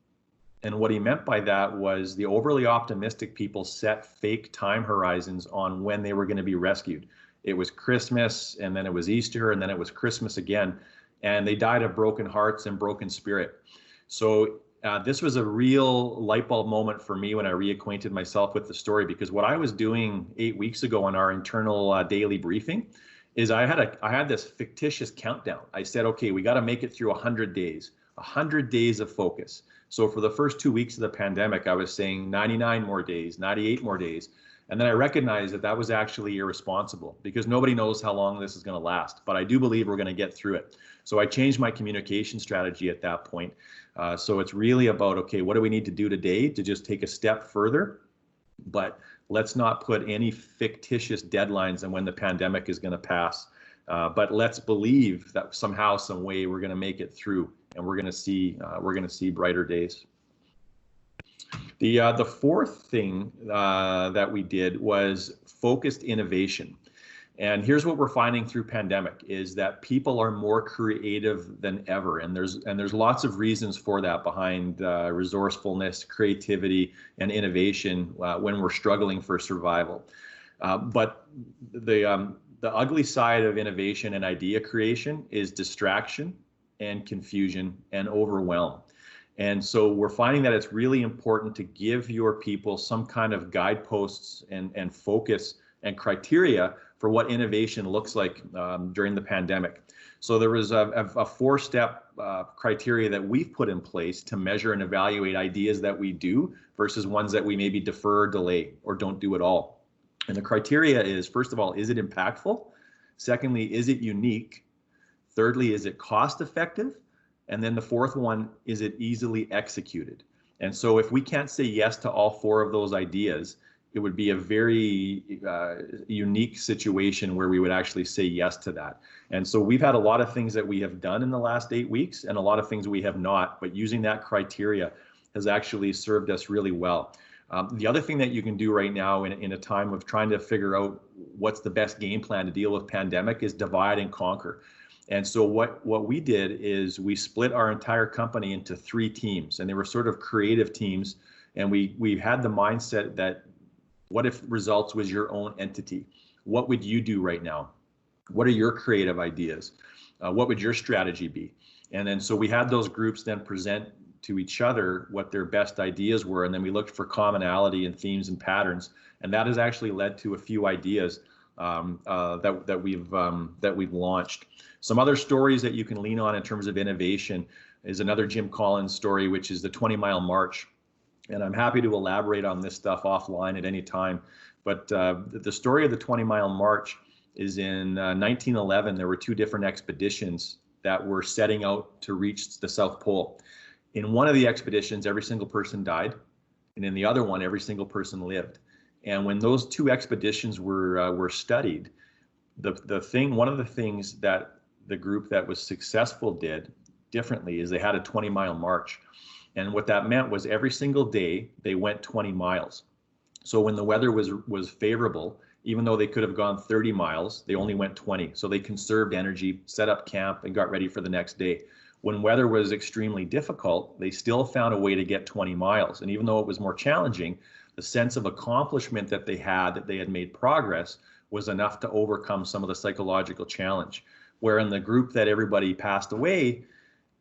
[SPEAKER 4] And what he meant by that was the overly optimistic people set fake time horizons on when they were going to be rescued. It was Christmas, and then it was Easter, and then it was Christmas again. And they died of broken hearts and broken spirit. So this was a real light bulb moment for me when I reacquainted myself with the story, because what I was doing 8 weeks ago on our internal daily briefing is I had this fictitious countdown. I said, okay, we got to make it through 100 days, 100 days of focus. So for the first 2 weeks of the pandemic, I was saying 99 more days, 98 more days. And then I recognized that that was actually irresponsible, because nobody knows how long this is going to last. But I do believe we're going to get through it. So I changed my communication strategy at that point. So it's really about, okay, what do we need to do today to just take a step further? But let's not put any fictitious deadlines on when the pandemic is going to pass. But let's believe that somehow, some way, we're going to make it through, and we're going to see brighter days. The fourth thing that we did was focused innovation. And here's what we're finding through pandemic is that people are more creative than ever. And there's lots of reasons for that behind resourcefulness, creativity, and innovation when we're struggling for survival. But the ugly side of innovation and idea creation is distraction and confusion and overwhelm. And so we're finding that it's really important to give your people some kind of guideposts and focus and criteria for what innovation looks like during the pandemic. So there was a four-step criteria that we've put in place to measure and evaluate ideas that we do versus ones that we maybe defer, delay, or don't do at all. And the criteria is, first of all, is it impactful? Secondly, is it unique? Thirdly, is it cost effective? And then the fourth one, is it easily executed? And so if we can't say yes to all four of those ideas, it would be a very unique situation where we would actually say yes to that. And so we've had a lot of things that we have done in the last 8 weeks and a lot of things we have not, but using that criteria has actually served us really well. The other thing that you can do right now in a time of trying to figure out what's the best game plan to deal with pandemic is divide and conquer. And so what we did is we split our entire company into 3 teams, and they were sort of creative teams. And we had the mindset that, what if results was your own entity? What would you do right now? What are your creative ideas? What would your strategy be? And then so we had those groups then present to each other what their best ideas were, and then we looked for commonality and themes and patterns, and that has actually led to a few ideas that we've launched. Some other stories that you can lean on in terms of innovation is another Jim Collins story, which is the 20-mile march. And I'm happy to elaborate on this stuff offline at any time. But the story of the 20-mile march is in 1911. There were 2 different expeditions that were setting out to reach the South Pole. In one of the expeditions, every single person died. And in the other one, every single person lived. And when those 2 expeditions were studied, one of the things that the group that was successful did differently is they had a 20-mile march. And what that meant was every single day they went 20 miles. So when the weather was favorable, even though they could have gone 30 miles, they only went 20. So they conserved energy, set up camp, and got ready for the next day. When weather was extremely difficult, they still found a way to get 20 miles. And even though it was more challenging, the sense of accomplishment that they had made progress, was enough to overcome some of the psychological challenge. Where in the group that everybody passed away,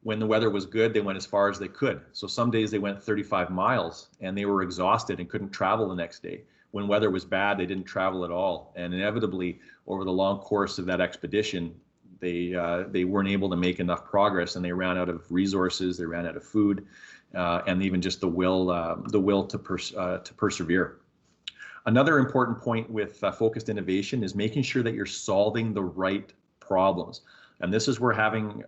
[SPEAKER 4] when the weather was good, they went as far as they could. So some days they went 35 miles and they were exhausted and couldn't travel the next day. When weather was bad, they didn't travel at all. And inevitably, over the long course of that expedition, they weren't able to make enough progress, and they ran out of resources, they ran out of food, and even just the will to persevere. Another important point with focused innovation is making sure that you're solving the right problems. And this is where having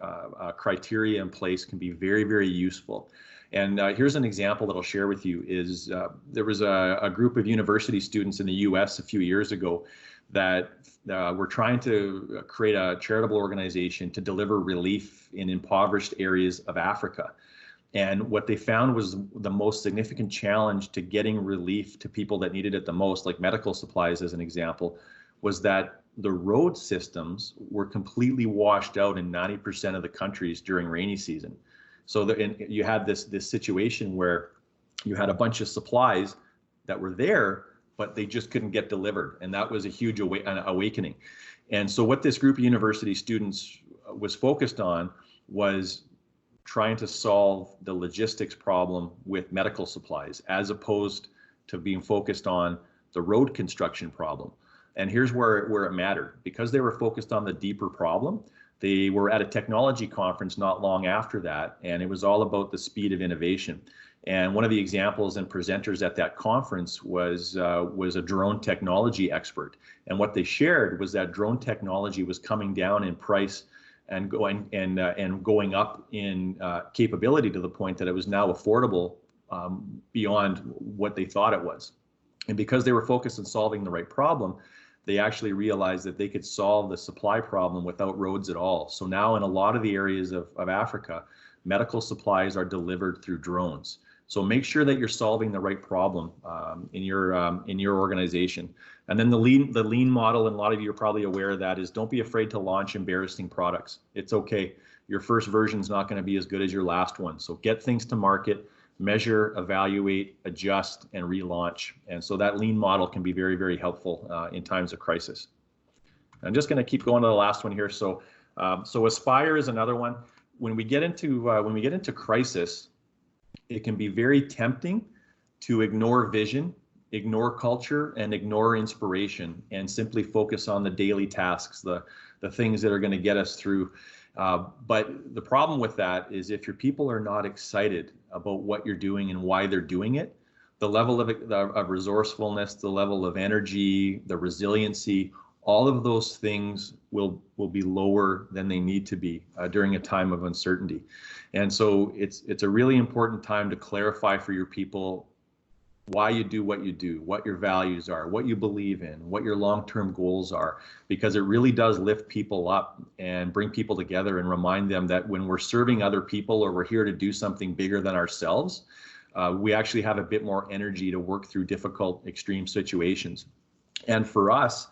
[SPEAKER 4] criteria in place can be very, very useful. And here's an example that I'll share with you is there was a group of university students in the US a few years ago that were trying to create a charitable organization to deliver relief in impoverished areas of Africa. And what they found was the most significant challenge to getting relief to people that needed it the most, like medical supplies as an example, was that the road systems were completely washed out in 90% of the countries during rainy season. So you had this situation where you had a bunch of supplies that were there, but they just couldn't get delivered. And that was a huge awakening. And so what this group of university students was focused on was trying to solve the logistics problem with medical supplies, as opposed to being focused on the road construction problem. And here's where it mattered. Because they were focused on the deeper problem, they were at a technology conference not long after that, and it was all about the speed of innovation. And one of the examples and presenters at that conference was a drone technology expert. And what they shared was that drone technology was coming down in price and going up in capability to the point that it was now affordable beyond what they thought it was. And because they were focused on solving the right problem, they actually realized that they could solve the supply problem without roads at all. So now in a lot of the areas of Africa, medical supplies are delivered through drones. So make sure that you're solving the right problem in your organization. And then the lean model, and a lot of you are probably aware of that, is don't be afraid to launch embarrassing products. It's okay. Your first version is not going to be as good as your last one. So get things to market, measure, evaluate, adjust, and relaunch. And so that lean model can be very, very helpful in times of crisis. I'm just going to keep going to the last one here. So Aspire is another one. When we get into crisis, it can be very tempting to ignore vision, ignore culture, and ignore inspiration, and simply focus on the daily tasks, the things that are going to get us through. But the problem with that is if your people are not excited about what you're doing and why they're doing it, the level of resourcefulness, the level of energy, the resiliency, all of those things will be lower than they need to be during a time of uncertainty. And so it's a really important time to clarify for your people why you do, what your values are, what you believe in, what your long-term goals are, because it really does lift people up and bring people together and remind them that when we're serving other people or we're here to do something bigger than ourselves, we actually have a bit more energy to work through difficult, extreme situations. And for us,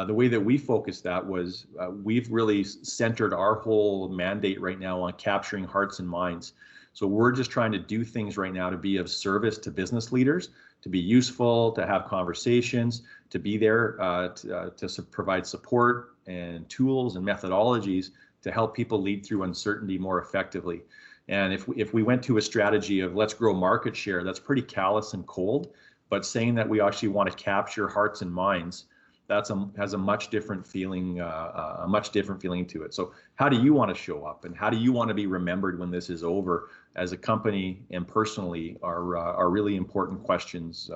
[SPEAKER 4] the way that we focused that was we've really centered our whole mandate right now on capturing hearts and minds. So we're just trying to do things right now to be of service to business leaders, to be useful, to have conversations, to be there to provide support and tools and methodologies to help people lead through uncertainty more effectively. And if we went to a strategy of let's grow market share, that's pretty callous and cold, but saying that we actually want to capture hearts and minds, has a much different feeling to it. So how do you want to show up, and how do you want to be remembered when this is over as a company and personally are really important questions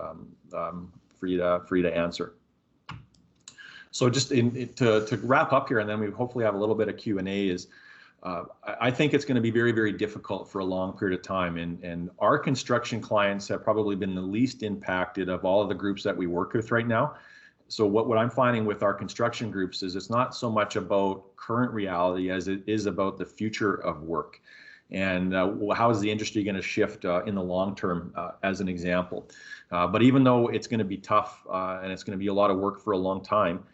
[SPEAKER 4] for you to answer. So just to wrap up here, and then we hopefully have a little bit of Q&A, is I think it's going to be very, very difficult for a long period of time. And our construction clients have probably been the least impacted of all of the groups that we work with right now. So what I'm finding with our construction groups is it's not so much about current reality as it is about the future of work. And how is the industry going to shift in the long term, as an example. But even though it's going to be tough and it's going to be a lot of work for a long time,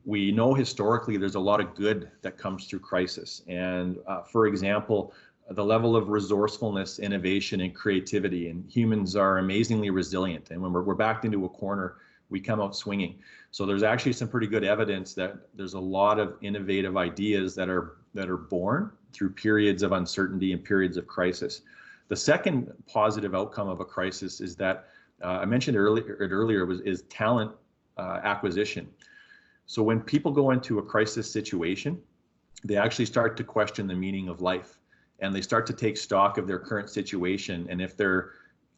[SPEAKER 4] we know historically there's a lot of good that comes through crisis. And for example, the level of resourcefulness, innovation, and creativity, and humans are amazingly resilient. And when we're backed into a corner, we come out swinging. So there's actually some pretty good evidence that there's a lot of innovative ideas that are born through periods of uncertainty and periods of crisis. The second positive outcome of a crisis is that I mentioned earlier is talent acquisition. So when people go into a crisis situation, they actually start to question the meaning of life, and they start to take stock of their current situation. And if they're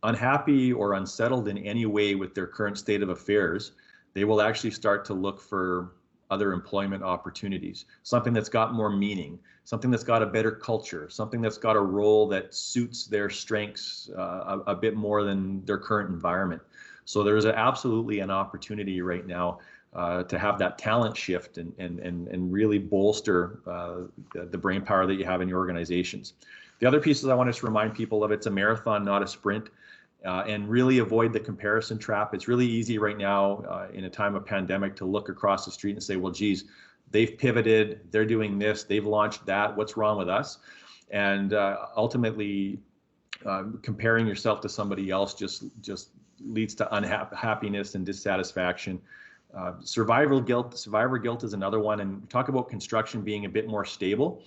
[SPEAKER 4] unhappy or unsettled in any way with their current state of affairs, they will actually start to look for other employment opportunities, something that's got more meaning, something that's got a better culture, something that's got a role that suits their strengths a bit more than their current environment. So there's absolutely an opportunity right now to have that talent shift and really bolster the brain power that you have in your organizations. The other pieces I want to remind people of, it's a marathon, not a sprint, and really avoid the comparison trap. It's really easy right now in a time of pandemic to look across the street and say, well, geez, they've pivoted, they're doing this, they've launched that, what's wrong with us? And ultimately, comparing yourself to somebody else just leads to unhappiness and dissatisfaction. Survivor guilt is another one, and talk about construction being a bit more stable.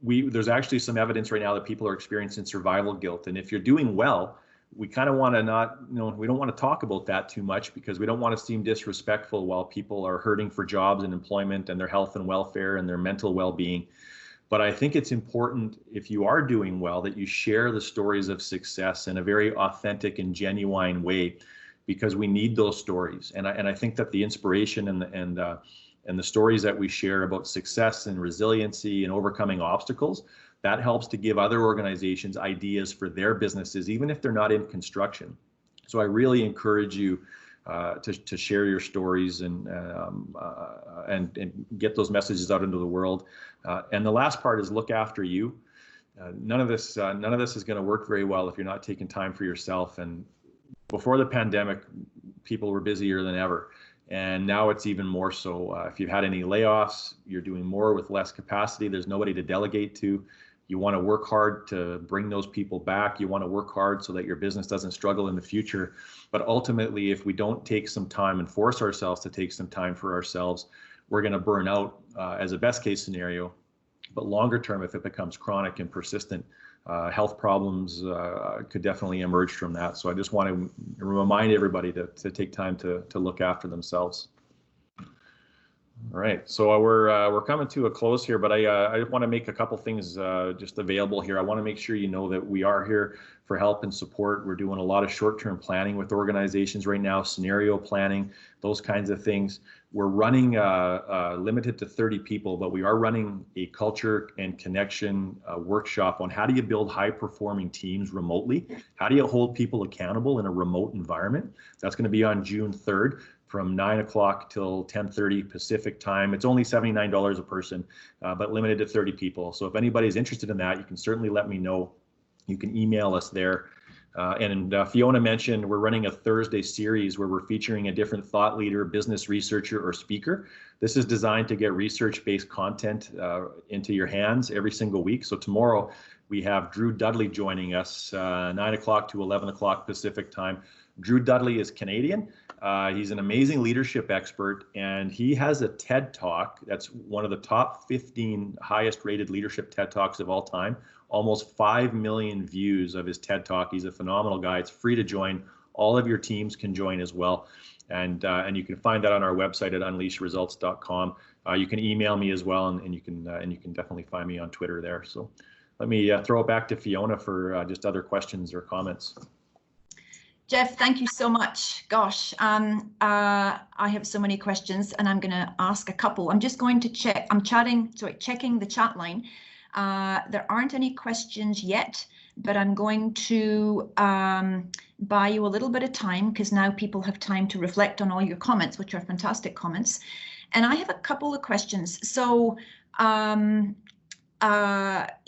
[SPEAKER 4] There's actually some evidence right now that people are experiencing survival guilt, and if you're doing well, we kind of want to not, we don't want to talk about that too much because we don't want to seem disrespectful while people are hurting for jobs and employment and their health and welfare and their mental well-being. But I think it's important, if you are doing well, that you share the stories of success in a very authentic and genuine way, because we need those stories. And I think that the inspiration and the stories that we share about success and resiliency and overcoming obstacles, that helps to give other organizations ideas for their businesses, even if they're not in construction. So I really encourage you to share your stories and get those messages out into the world. And the last part is look after you. None of this is going to work very well if you're not taking time for yourself. And before the pandemic, people were busier than ever. And now it's even more so. If you've had any layoffs, you're doing more with less capacity. There's nobody to delegate to. You want to work hard to bring those people back. You want to work hard so that your business doesn't struggle in the future. But ultimately, if we don't take some time and force ourselves to take some time for ourselves, we're going to burn out as a best case scenario. But longer term, if it becomes chronic and persistent, health problems could definitely emerge from that. So I just want to remind everybody to take time to look after themselves. All right, so we're coming to a close here, but I want to make a couple things just available here. I want to make sure you know that we are here for help and support. We're doing a lot of short-term planning with organizations right now, scenario planning, those kinds of things. We're running limited to 30 people, but we are running a culture and connection workshop on how do you build high-performing teams remotely? How do you hold people accountable in a remote environment? That's going to be on June 3rd. From 9 o'clock till 10:30 Pacific time. It's only $79 a person, but limited to 30 people. So if anybody's interested in that, you can certainly let me know. You can email us there. And Fiona mentioned we're running a Thursday series where we're featuring a different thought leader, business researcher, or speaker. This is designed to get research-based content into your hands every single week. So tomorrow we have Drew Dudley joining us, 9 o'clock to 11 o'clock Pacific time. Drew Dudley is Canadian. He's an amazing leadership expert, and he has a TED Talk that's one of the top 15 highest rated leadership TED Talks of all time. Almost 5 million views of his TED Talk. He's a phenomenal guy. It's free to join. All of your teams can join as well. And you can find that on our website at unleashresults.com. You can email me as well, and you can definitely find me on Twitter there. So let me throw it back to Fiona for just other questions or comments.
[SPEAKER 1] Jeff, thank you so much. Gosh, I have so many questions, and I'm going to ask a couple. I'm just going to check. I'm checking the chat line. There aren't any questions yet, but I'm going to buy you a little bit of time because now people have time to reflect on all your comments, which are fantastic comments. And I have a couple of questions. So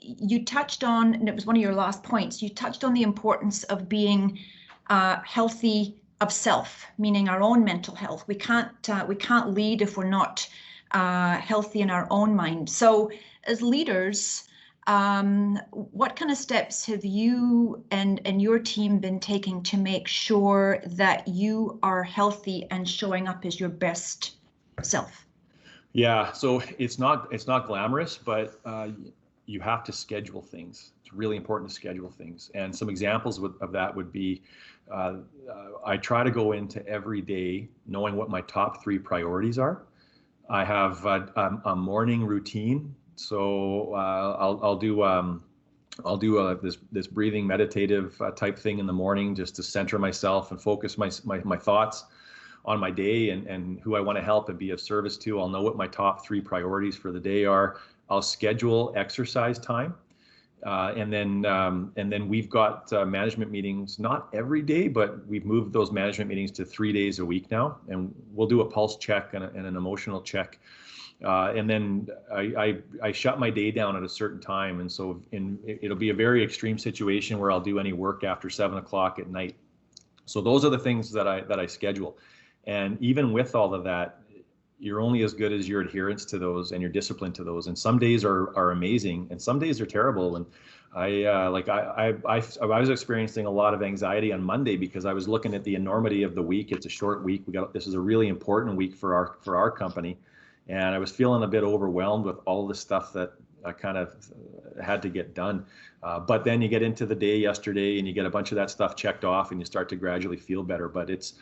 [SPEAKER 1] you touched on, and it was one of your last points, you touched on the importance of being healthy of self, meaning our own mental health. We can't lead if we're not healthy in our own mind. So as leaders, what kind of steps have you and your team been taking to make sure that you are healthy and showing up as your best self? Yeah, so it's not glamorous, but you have to schedule things. It's really important to schedule things. And some examples of that would be, I try to go into every day knowing what my top 3 priorities are. I have a morning routine. So I'll do this breathing meditative type thing in the morning just to center myself and focus my thoughts on my day and who I want to help and be of service to. I'll know what my top 3 priorities for the day are. I'll schedule exercise time.
[SPEAKER 4] And then we've got management meetings, not every day, but we've moved those management meetings to 3 days a week now. And we'll do a pulse check and an emotional check. And then I shut my day down at a certain time. And so it'll be a very extreme situation where I'll do any work after 7 o'clock at night. So those are the things that I schedule. And even with all of that, you're only as good as your adherence to those and your discipline to those. And some days are amazing and some days are terrible. And I was experiencing a lot of anxiety on Monday because I was looking at the enormity of the week. It's a short week. This is a really important week for our company. And I was feeling a bit overwhelmed with all the stuff that I kind of had to get done. But then you get into the day yesterday and you get a bunch of that stuff checked off and you start to gradually feel better. But it's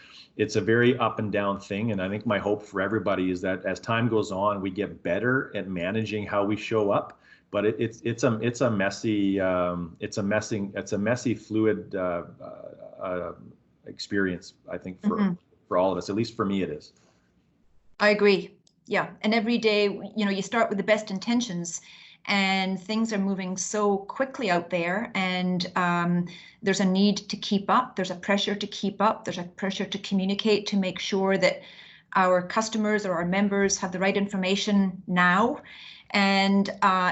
[SPEAKER 4] a very up and down thing. And I think my hope for everybody is that as time goes on, we get better at managing how we show up. But it's a messy fluid experience, I think, for all of us. At least for me, it is.
[SPEAKER 1] I agree. Yeah. And every day, you start with the best intentions and things are moving so quickly out there. And there's a need to keep up. There's a pressure to keep up. There's a pressure to communicate, to make sure that our customers or our members have the right information now. And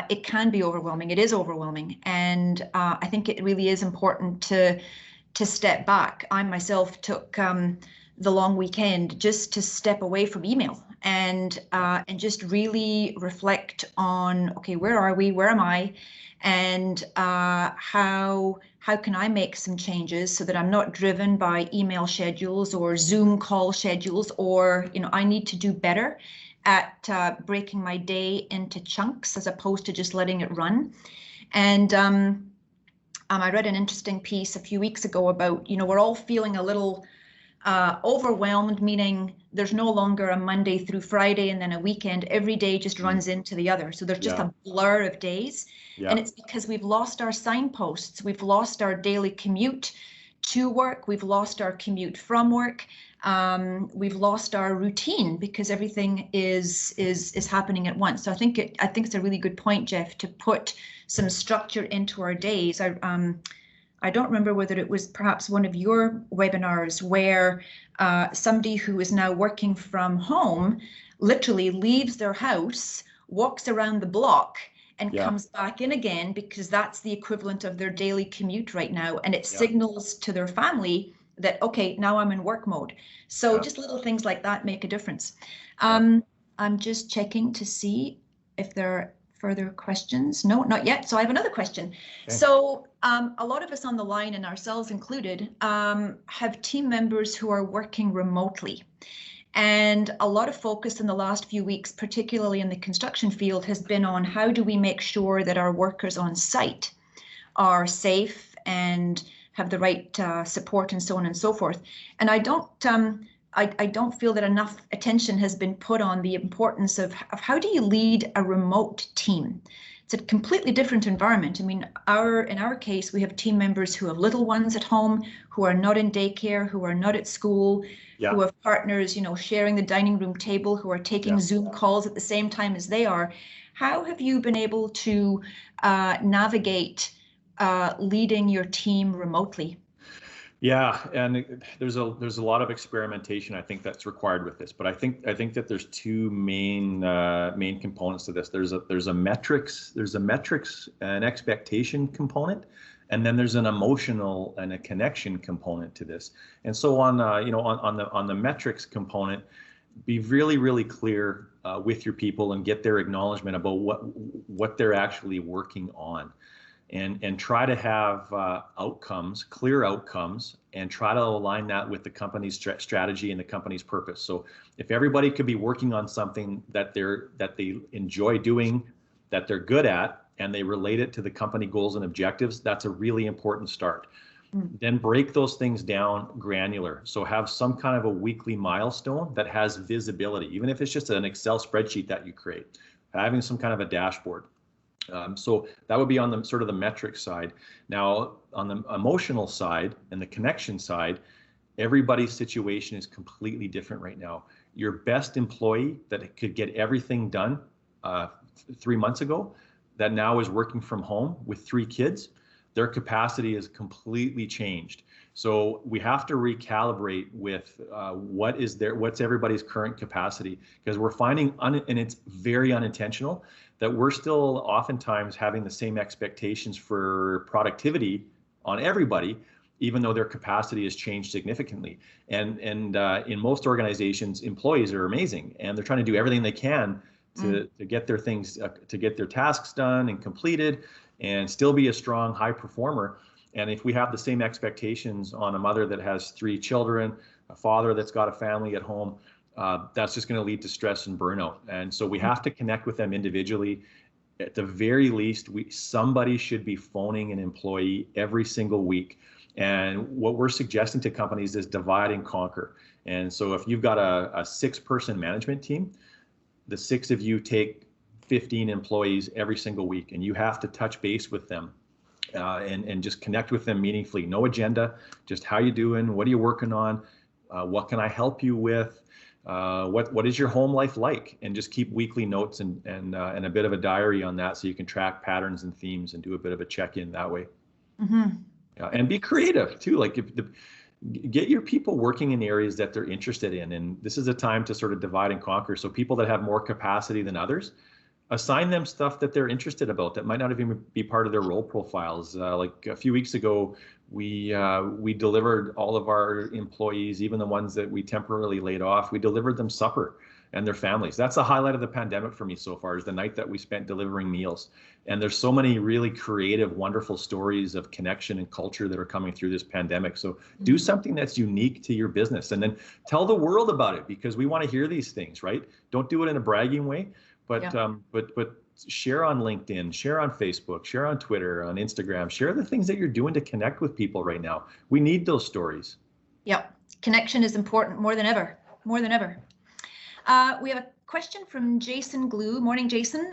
[SPEAKER 1] it can be overwhelming. It is overwhelming. And I think it really is important to step back. I myself took the long weekend just to step away from email and just really reflect on, okay, where are we? Where am I? And how can I make some changes so that I'm not driven by email schedules or Zoom call schedules, or I need to do better at breaking my day into chunks as opposed to just letting it run. And I read an interesting piece a few weeks ago about, we're all feeling a little overwhelmed, meaning there's no longer a Monday through Friday and then a weekend. Every day just runs into the other. So there's just a blur of days. Yeah. And it's because we've lost our signposts. We've lost our daily commute to work. We've lost our commute from work. We've lost our routine because everything is happening at once. So I think it's a really good point, Jeff, to put some structure into our days. I don't remember whether it was perhaps one of your webinars where somebody who is now working from home literally leaves their house, walks around the block, and comes back in again, because that's the equivalent of their daily commute right now. And it signals to their family that, okay, now I'm in work mode. So just little things like that make a difference. I'm just checking to see if there are further questions. No, not yet. So I have another question. Okay. So a lot of us on the line, and ourselves included, have team members who are working remotely. And a lot of focus in the last few weeks, particularly in the construction field, has been on how do we make sure that our workers on site are safe and have the right support and so on and so forth. And I don't feel that enough attention has been put on the importance of how do you lead a remote team. It's a completely different environment. I mean, in our case, we have team members who have little ones at home, who are not in daycare, who are not at school, who have partners, sharing the dining room table, who are taking Zoom calls at the same time as they are. How have you been able to navigate leading your team remotely?
[SPEAKER 4] Yeah, and there's a lot of experimentation, I think, that's required with this. But I think that there's two main components to this. There's a metrics and expectation component, and then there's an emotional and a connection component to this. And so on the metrics component, be really clear with your people and get their acknowledgement about what they're actually working on. And try to have clear outcomes, and try to align that with the company's strategy and the company's purpose. So if everybody could be working on something that they enjoy doing, that they're good at, and they relate it to the company goals and objectives, that's a really important start. Then break those things down granular. So have some kind of a weekly milestone that has visibility, even if it's just an Excel spreadsheet that you create, having some kind of a dashboard. So that would be on the sort of the metric side. Now, on the emotional side and the connection side, everybody's situation is completely different right now. Your best employee that could get everything done 3 months ago that now is working from home with 3 kids, their capacity is completely changed. So we have to recalibrate with what's everybody's current capacity, because we're finding, and it's very unintentional, that we're still oftentimes having the same expectations for productivity on everybody, even though their capacity has changed significantly. And in most organizations, employees are amazing, and they're trying to do everything they can to get their things, to get their tasks done and completed, and still be a strong, high performer. And if we have the same expectations on a mother that has 3 children, a father that's got a family at home, that's just going to lead to stress and burnout. And so we have to connect with them individually. At the very least, somebody should be phoning an employee every single week. And what we're suggesting to companies is divide and conquer. And so if you've got a 6-person management team, the 6 of you take 15 employees every single week, and you have to touch base with them and just connect with them meaningfully. No agenda, just how you doing? What are you working on? What can I help you with? What is your home life like? And just keep weekly notes and a bit of a diary on that, so you can track patterns and themes and do a bit of a check-in that way. Yeah, and be creative too. Like get your people working in areas that they're interested in, and this is a time to sort of divide and conquer. So people that have more capacity than others, assign them stuff that they're interested about that might not even be part of their role profiles. Like a few weeks ago, we delivered all of our employees, even the ones that we temporarily laid off, we delivered them supper and their families. That's the highlight of the pandemic for me so far, is the night that we spent delivering meals. And there's so many really creative, wonderful stories of connection and culture that are coming through this pandemic. So do something that's unique to your business, and then tell the world about it, because we want to hear these things, right? Don't do it in a bragging way, but share on LinkedIn, share on Facebook, share on Twitter, on Instagram, share the things that you're doing to connect with people right now. We need those stories.
[SPEAKER 1] Yeah, connection is important more than ever, more than ever. We have a question from Jason Glue. Morning, Jason.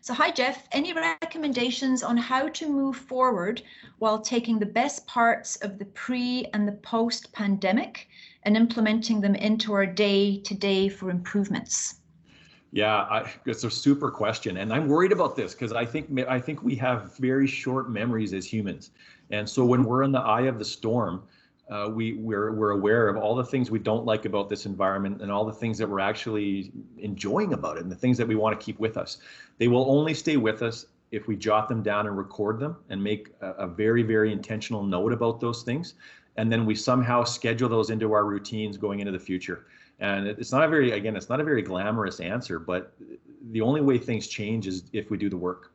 [SPEAKER 1] So hi, Jeff. Any recommendations on how to move forward while taking the best parts of the pre and the post pandemic and implementing them into our day-to-day for improvements?
[SPEAKER 4] Yeah, it's a super question, and I'm worried about this because I think we have very short memories as humans, and so when we're in the eye of the storm, we're aware of all the things we don't like about this environment and all the things that we're actually enjoying about it and the things that we want to keep with us. They will only stay with us if we jot them down and record them and make a very, very intentional note about those things, and then we somehow schedule those into our routines going into the future. And it's not a very glamorous answer, but the only way things change is if we do the work.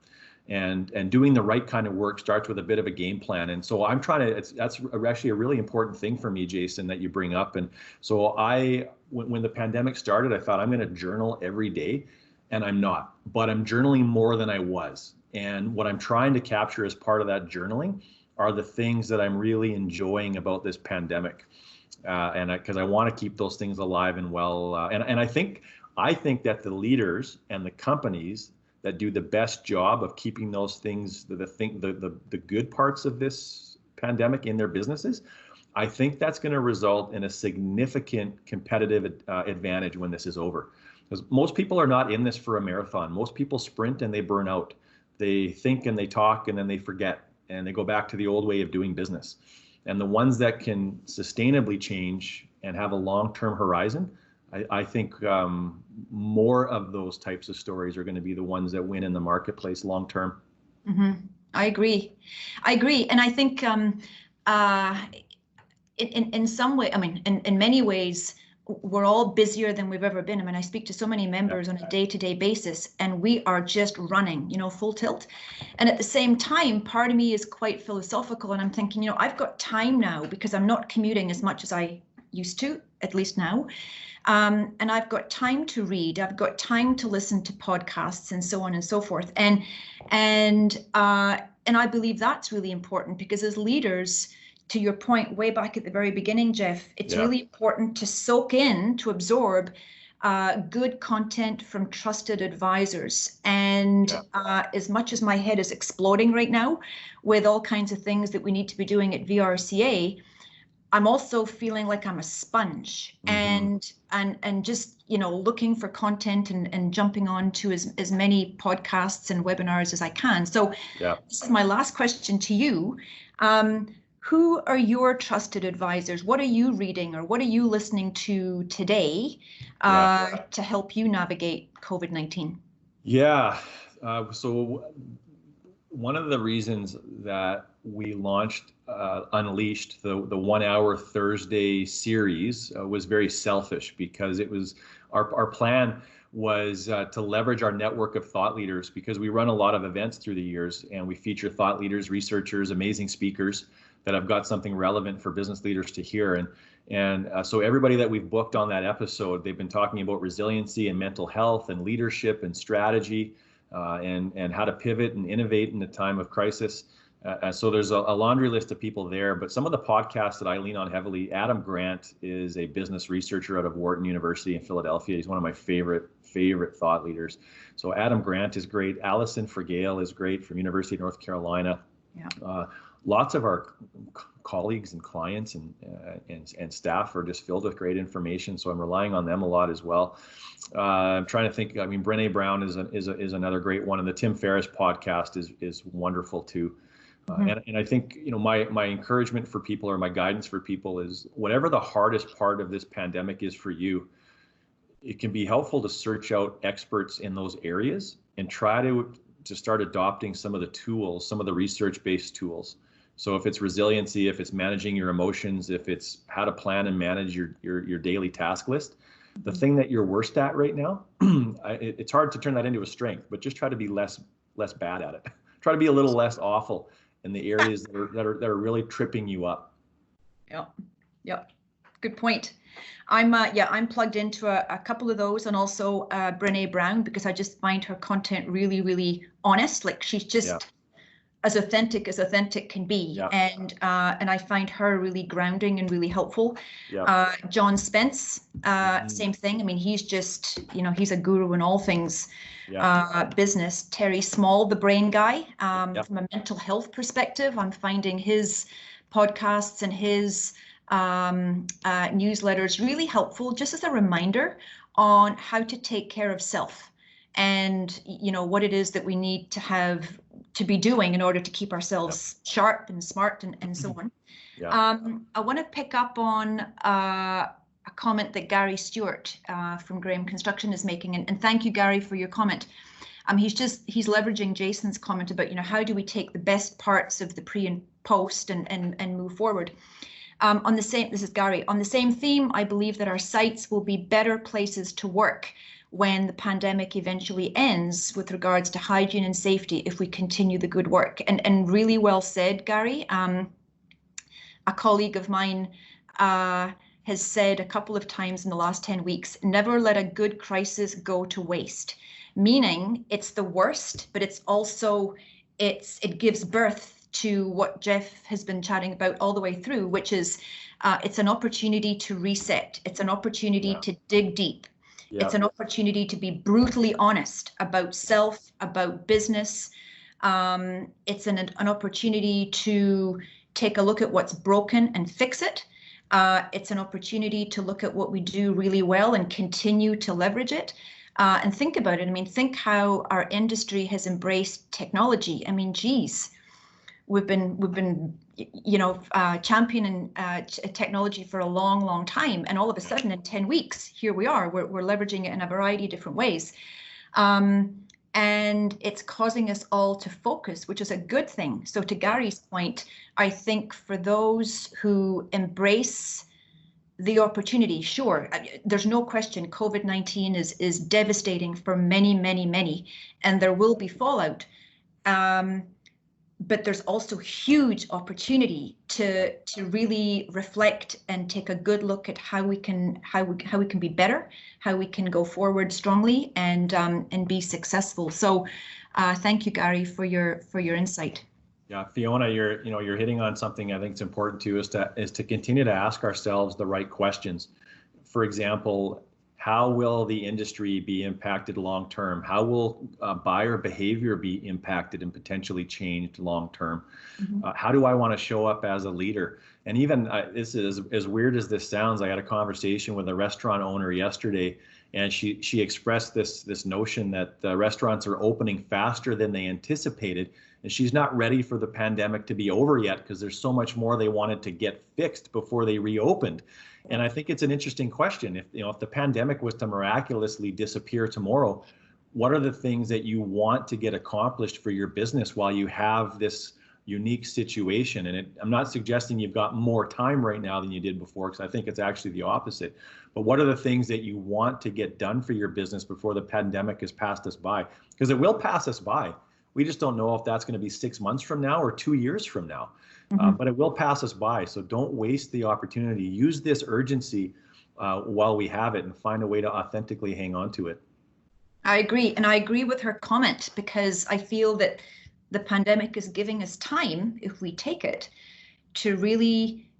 [SPEAKER 4] And doing the right kind of work starts with a bit of a game plan. And so I'm trying to, that's actually a really important thing for me, Jason, that you bring up. And so when the pandemic started, I thought I'm going to journal every day, and I'm not, but I'm journaling more than I was. And what I'm trying to capture as part of that journaling are the things that I'm really enjoying about this pandemic. Because I want to keep those things alive and well. And I think that the leaders and the companies that do the best job of keeping those things, the good parts of this pandemic in their businesses, I think that's going to result in a significant competitive advantage when this is over. Because most people are not in this for a marathon. Most people sprint and they burn out. They think and they talk and then they forget and they go back to the old way of doing business. And the ones that can sustainably change and have a long-term horizon, I think more of those types of stories are going to be the ones that win in the marketplace long-term.
[SPEAKER 1] Mm-hmm. I agree. And I think in some way, I mean, in many ways, we're all busier than we've ever been. I mean, I speak to so many members on a day-to-day basis, and we are just running, full tilt. And at the same time, part of me is quite philosophical, and I'm thinking, I've got time now because I'm not commuting as much as I used to, at least now. And I've got time to read. I've got time to listen to podcasts and so on and so forth. And I believe that's really important because as leaders, to your point way back at the very beginning, Jeff, it's really important to soak in, to absorb good content from trusted advisors. And as much as my head is exploding right now with all kinds of things that we need to be doing at VRCA, I'm also feeling like I'm a sponge and just, looking for content and jumping on to as many podcasts and webinars as I can. So this is my last question to you. Who are your trusted advisors? What are you reading or what are you listening to today to help you navigate COVID-19?
[SPEAKER 4] Yeah. So one of the reasons that we launched Unleashed, the 1 hour Thursday series, was very selfish, because it was our plan was to leverage our network of thought leaders, because we run a lot of events through the years and we feature thought leaders, researchers, amazing speakers that have got something relevant for business leaders to hear. And so everybody that we've booked on that episode, they've been talking about resiliency and mental health and leadership and strategy and how to pivot and innovate in a time of crisis. So there's a laundry list of people there, but some of the podcasts that I lean on heavily, Adam Grant is a business researcher out of Wharton University in Philadelphia. He's one of my favorite thought leaders. So Adam Grant is great. Alison Fergale is great from University of North Carolina. Yeah. Lots of our colleagues and clients and staff are just filled with great information, so I'm relying on them a lot as well. I'm trying to think. I mean, Brené Brown is another great one, and the Tim Ferriss podcast is wonderful too. And I think, my encouragement for people, or my guidance for people, is whatever the hardest part of this pandemic is for you, it can be helpful to search out experts in those areas and try to start adopting some of the tools, some of the research-based tools. So if it's resiliency, if it's managing your emotions, if it's how to plan and manage your daily task list, the thing that you're worst at right now, it's hard to turn that into a strength, but just try to be less bad at it. Try to be a little less awful in the areas that are really tripping you up.
[SPEAKER 1] Yep. Good point. I'm plugged into a couple of those, and also Brené Brown, because I just find her content really, really honest. Like, she's just as authentic can be. And I find her really grounding and really helpful. John Spence, same thing. I mean, he's just, he's a guru in all things business. Terry Small, the brain guy, from a mental health perspective, I'm finding his podcasts and his newsletters really helpful, just as a reminder on how to take care of self, and what it is that we need to be doing in order to keep ourselves sharp and smart and so on. I want to pick up on a comment that Gary Stewart from Graham Construction is making, and thank you, Gary, for your comment. He's leveraging Jason's comment about how do we take the best parts of the pre and post and move forward. This is Gary. On the same theme, I believe that our sites will be better places to work when the pandemic eventually ends, with regards to hygiene and safety, if we continue the good work. And really well said, Gary. A colleague of mine has said a couple of times in the last 10 weeks, never let a good crisis go to waste. Meaning it's the worst, but it's also, it gives birth to what Jeff has been chatting about all the way through, which is it's an opportunity to reset. It's an opportunity to dig deep. It's an opportunity to be brutally honest about self, about business. It's an opportunity to take a look at what's broken and fix it. It's an opportunity to look at what we do really well and continue to leverage it. And think about it. I mean, think how our industry has embraced technology. I mean, geez. We've been championing technology for a long time, and all of a sudden in 10 weeks, here we are. We're leveraging it in a variety of different ways, and it's causing us all to focus, which is a good thing. So to Gary's point, I think for those who embrace the opportunity, sure, there's no question COVID-19 is devastating for many, and there will be fallout. But there's also huge opportunity to really reflect and take a good look at how we can be better, how we can go forward strongly and be successful. So thank you, Gary, for your insight.
[SPEAKER 4] Yeah, Fiona, you're hitting on something I think it's important too, is to continue to ask ourselves the right questions. For example, How will the industry be impacted long term? How will buyer behavior be impacted and potentially changed long term? How do I want to show up as a leader? And even this is as weird as this sounds. I had a conversation with a restaurant owner yesterday, and she expressed this notion that restaurants are opening faster than they anticipated, and she's not ready for the pandemic to be over yet because there's so much more they wanted to get fixed before they reopened. And I think it's an interesting question. If the pandemic was to miraculously disappear tomorrow, what are the things that you want to get accomplished for your business while you have this unique situation? And I'm not suggesting you've got more time right now than you did before, because I think it's actually the opposite. But what are the things that you want to get done for your business before the pandemic has passed us by? Because it will pass us by. We just don't know if that's going to be 6 months from now or 2 years from now. But it will pass us by. So don't waste the opportunity. Use this urgency while we have it, and find a way to authentically hang on to it.
[SPEAKER 1] I agree. And I agree with her comment, because I feel that the pandemic is giving us time, if we take it, to really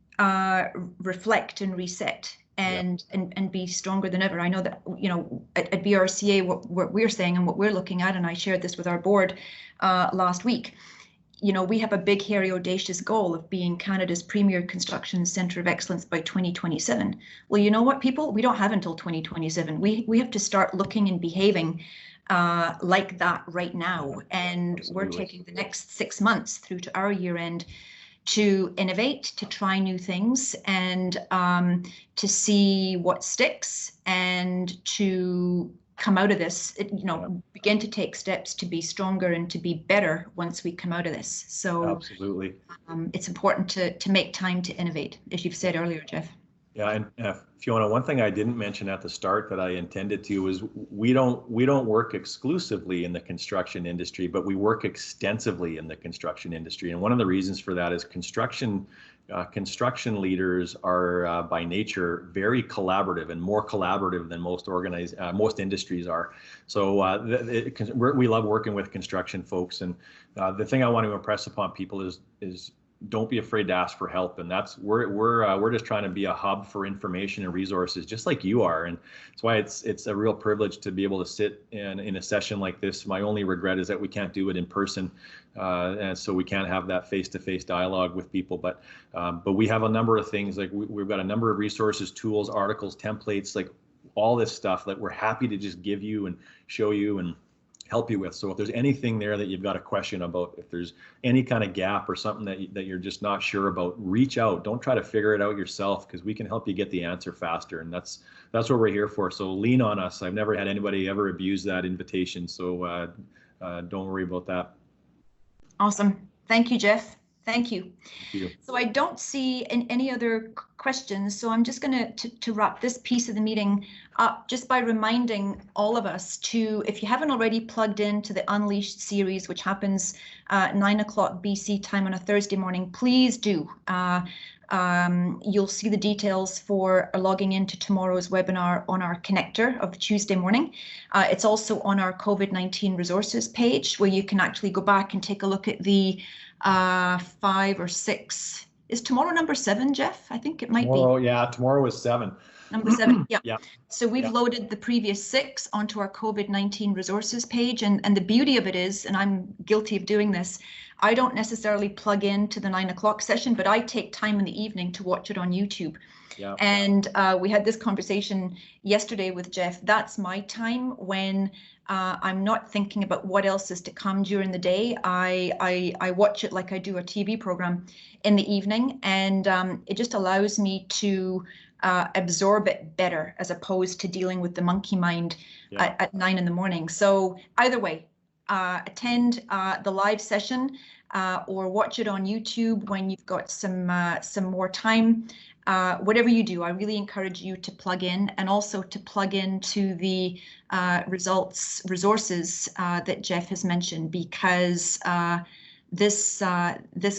[SPEAKER 1] reflect and reset and be stronger than ever. I know that, at VRCA, what we're saying and what we're looking at, and I shared this with our board last week, we have a big, hairy, audacious goal of being Canada's premier construction centre of excellence by 2027. Well, you know what, people? We don't have until 2027. We have to start looking and behaving like that right now. And Absolutely. We're taking the next 6 months through to our year end to innovate, to try new things, and to see what sticks, and to come out of this, begin to take steps to be stronger and to be better once we come out of this. So
[SPEAKER 4] absolutely,
[SPEAKER 1] it's important to make time to innovate, as you've said earlier, Jeff.
[SPEAKER 4] Yeah, and Fiona, one thing I didn't mention at the start that I intended to is we don't work exclusively in the construction industry, but we work extensively in the construction industry. And one of the reasons for that is construction leaders are by nature very collaborative, and more collaborative than most industries are. So we love working with construction folks. And the thing I want to impress upon people is don't be afraid to ask for help. And that's we're just trying to be a hub for information and resources, just like you are. And that's why it's a real privilege to be able to sit in a session like this. My only regret is that we can't do it in person, and so we can't have that face-to-face dialogue with people. But we have a number of things, like we've got a number of resources, tools, articles, templates, like all this stuff that we're happy to just give you and show you and help you with. So if there's anything there that you've got a question about, if there's any kind of gap or something that you're just not sure about, reach out. Don't try to figure it out yourself, because we can help you get the answer faster. And that's what we're here for. So lean on us. I've never had anybody ever abuse that invitation. So don't worry about that.
[SPEAKER 1] Awesome. Thank you, Jeff. Thank you.
[SPEAKER 4] Thank you.
[SPEAKER 1] So I don't see any other questions. So I'm just going to wrap this piece of the meeting up just by reminding all of us to, if you haven't already plugged into the Unleashed series, which happens 9 o'clock BC time on a Thursday morning, please do. You'll see the details for logging into tomorrow's webinar on our connector of Tuesday morning. It's also on our COVID-19 resources page, where you can actually go back and take a look at the 5 or 6. Is tomorrow number 7, Jeff? I think it might be.
[SPEAKER 4] Oh yeah, tomorrow is 7.
[SPEAKER 1] Number 7, yeah.
[SPEAKER 4] Yeah.
[SPEAKER 1] So we've loaded the previous 6 onto our COVID-19 resources page, and the beauty of it is, and I'm guilty of doing this, I don't necessarily plug into the 9 o'clock session, but I take time in the evening to watch it on YouTube. Yeah. And we had this conversation yesterday with Jeff. That's my time when I'm not thinking about what else is to come during the day. I watch it like I do a TV program in the evening, and it just allows me to absorb it better, as opposed to dealing with the monkey mind at 9 in the morning. So either way, attend the live session or watch it on YouTube when you've got some more time. Whatever you do, I really encourage you to plug in, and also to plug into the resources that Jeff has mentioned, because this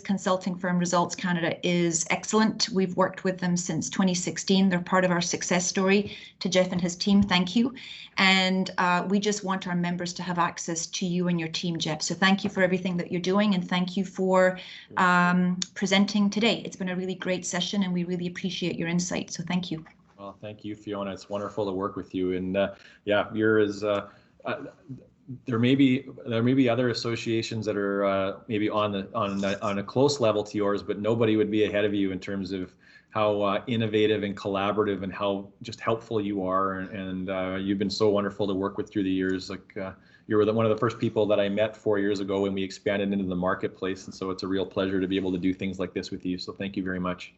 [SPEAKER 1] consulting firm, Results Canada, is excellent. We've worked with them since 2016. They're part of our success story. To Jeff and his team, thank you. And we just want our members to have access to you and your team, Jeff. So thank you for everything that you're doing, and thank you for presenting today. It's been a really great session, and we really appreciate your insight. So thank you.
[SPEAKER 4] Well, thank you, Fiona. It's wonderful to work with you. And yeah, there may be other associations that are maybe on a close level to yours, but nobody would be ahead of you in terms of how innovative and collaborative and how just helpful you are. And you've been so wonderful to work with through the years. Like you were one of the first people that I met 4 years ago when we expanded into the marketplace. And so it's a real pleasure to be able to do things like this with you. So thank you very much.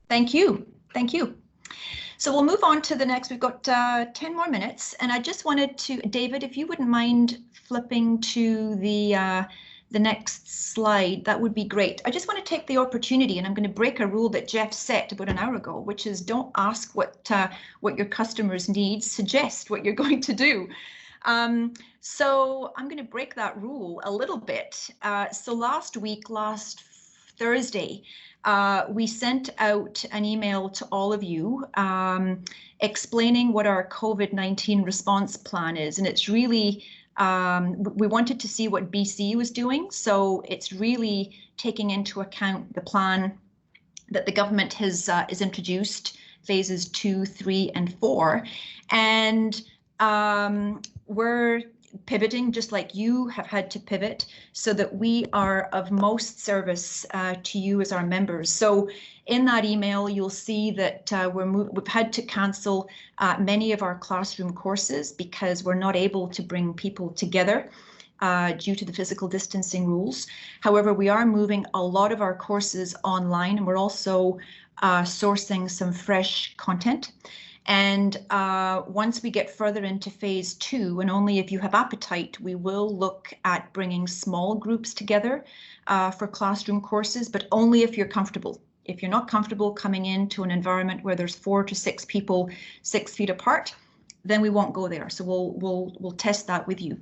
[SPEAKER 1] Thank you. Thank you. So we'll move on to the next. We've got 10 more minutes, and I just wanted to, David, if you wouldn't mind flipping to the next slide, that would be great. I just want to take the opportunity, and I'm going to break a rule that Jeff set about an hour ago, which is don't ask what your customers need, suggest what you're going to do. So I'm going to break that rule a little bit. So last Thursday, we sent out an email to all of you explaining what our COVID-19 response plan is. And it's really, we wanted to see what BC was doing. So it's really taking into account the plan that the government has introduced, phases 2, 3, and 4. And we're pivoting just like you have had to pivot so that we are of most service to you as our members. So in that email, you'll see that we've had to cancel many of our classroom courses because we're not able to bring people together due to the physical distancing rules. However, we are moving a lot of our courses online, and we're also sourcing some fresh content. And once we get further into phase 2, and only if you have appetite, we will look at bringing small groups together for classroom courses, but only if you're comfortable. If you're not comfortable coming into an environment where there's 4 to 6 people 6 feet apart, then we won't go there. So we'll test that with you.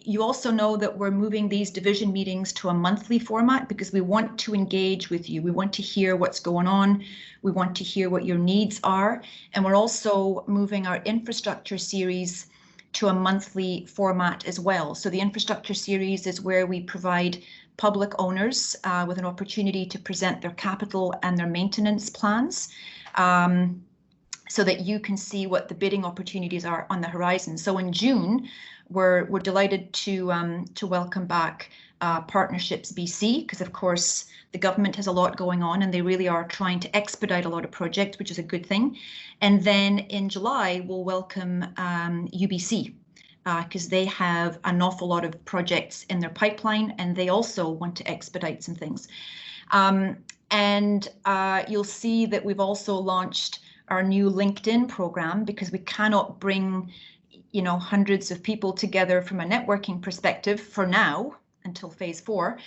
[SPEAKER 1] You also know that we're moving these division meetings to a monthly format because we want to engage with you. We want to hear what's going on. We want to hear what your needs are. And we're also moving our infrastructure series to a monthly format as well. So the infrastructure series is where we provide public owners with an opportunity to present their capital and their maintenance plans. So that you can see what the bidding opportunities are on the horizon. So in June, we're delighted to welcome back Partnerships BC, because of course the government has a lot going on and they really are trying to expedite a lot of projects, which is a good thing. And then in July, we'll welcome UBC, because they have an awful lot of projects in their pipeline and they also want to expedite some things. And you'll see that we've also launched our new LinkedIn program because we cannot bring, you know, hundreds of people together from a networking perspective for now until phase 4.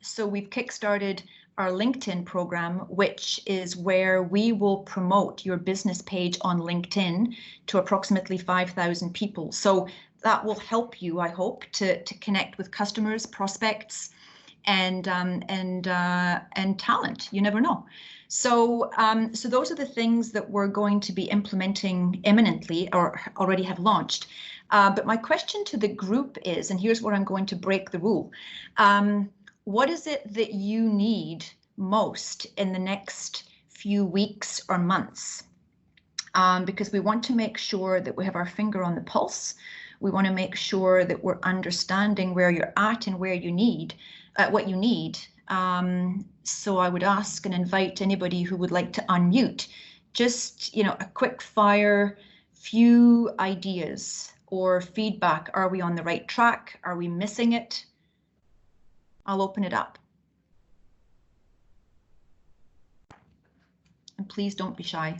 [SPEAKER 1] So we've kickstarted our LinkedIn program, which is where we will promote your business page on LinkedIn to approximately 5,000 people. So that will help you, I hope, to connect with customers, prospects, and talent. You never know. So so those are the things that we're going to be implementing imminently or already have launched. But my question to the group is, and here's where I'm going to break the rule. What is it that you need most in the next few weeks or months? Because we want to make sure that we have our finger on the pulse. We want to make sure that we're understanding where you're at and where you need, what you need. So I would ask and invite anybody who would like to unmute, just, you know, a quick fire, few ideas or feedback. Are we on the right track? Are we missing it? I'll open it up. And please don't be shy.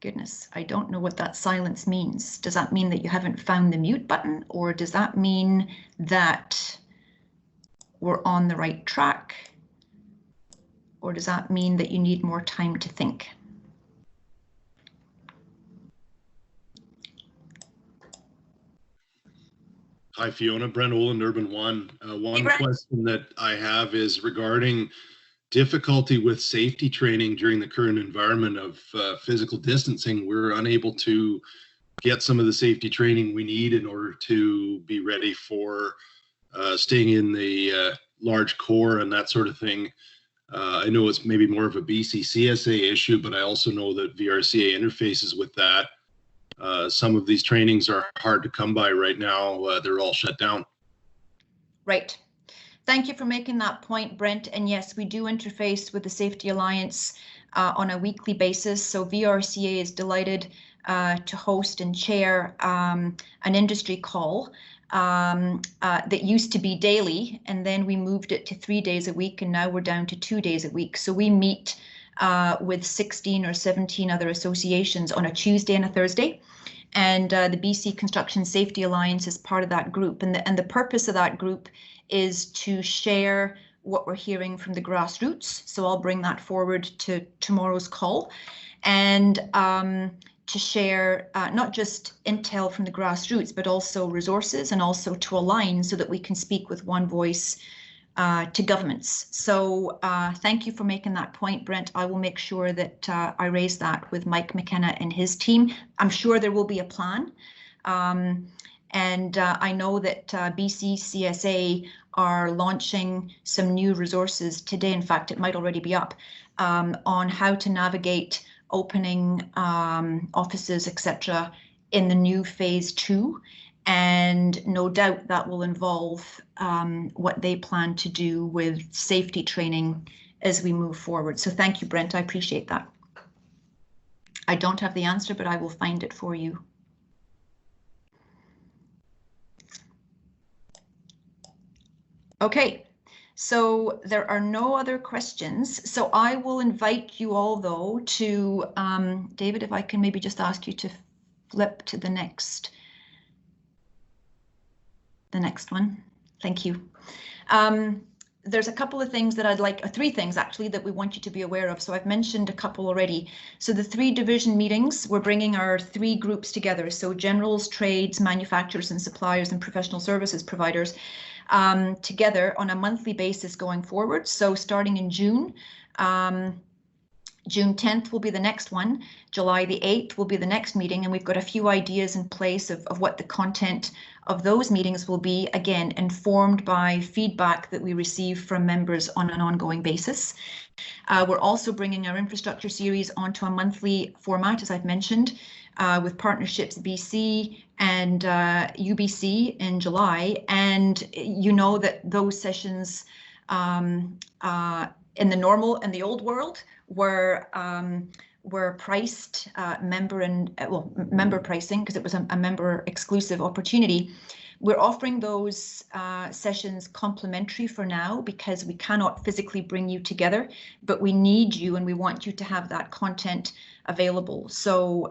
[SPEAKER 1] Goodness, I don't know what that silence means. Does that mean that you haven't found the mute button, or does that mean that we're on the right track? Or does that mean that you need more time to think?
[SPEAKER 5] Hi, Fiona. Brent Oland, Urban One. One question that I have is regarding difficulty with safety training during the current environment of physical distancing. We're unable to get some of the safety training we need in order to be ready for staying in the large core and that sort of thing. I know it's maybe more of a BC-CSA issue, but I also know that VRCA interfaces with that. Some of these trainings are hard to come by right now. They're all shut down.
[SPEAKER 1] Right. Thank you for making that point, Brent. And yes, we do interface with the Safety Alliance on a weekly basis. So VRCA is delighted to host and chair an industry call that used to be daily, and then we moved it to 3 days a week, and now we're down to 2 days a week. So we meet with 16 or 17 other associations on a Tuesday and a Thursday. And the BC Construction Safety Alliance is part of that group. And the purpose of that group is to share what we're hearing from the grassroots. So I'll bring that forward to tomorrow's call, and to share not just intel from the grassroots, but also resources, and also to align so that we can speak with one voice to governments. So thank you for making that point, Brent. I will make sure that I raise that with Mike McKenna and his team. I'm sure there will be a plan. And I know that BC CSA are launching some new resources today. In fact, it might already be up on how to navigate opening offices, etc., in the new phase 2. And no doubt that will involve what they plan to do with safety training as we move forward. So thank you, Brent. I appreciate that. I don't have the answer, but I will find it for you. Okay, so there are no other questions. So I will invite you all, though, to, David, if I can maybe just ask you to flip to the next one. Thank you. There's a couple of things that I'd like, or 3 things actually, that we want you to be aware of. So I've mentioned a couple already. So the 3 division meetings, we're bringing our 3 groups together. So generals, trades, manufacturers and suppliers, and professional services providers together on a monthly basis going forward. So starting in June, June 10th will be the next one. July the 8th will be the next meeting, and we've got a few ideas in place of what the content of those meetings will be, again, informed by feedback that we receive from members on an ongoing basis. We're also bringing our infrastructure series onto a monthly format, as I've mentioned, with Partnerships BC and UBC in July. And you know that those sessions in the normal and the old world were priced member pricing, because it was a member exclusive opportunity. We're offering those sessions complimentary for now because we cannot physically bring you together, but we need you and we want you to have that content available. So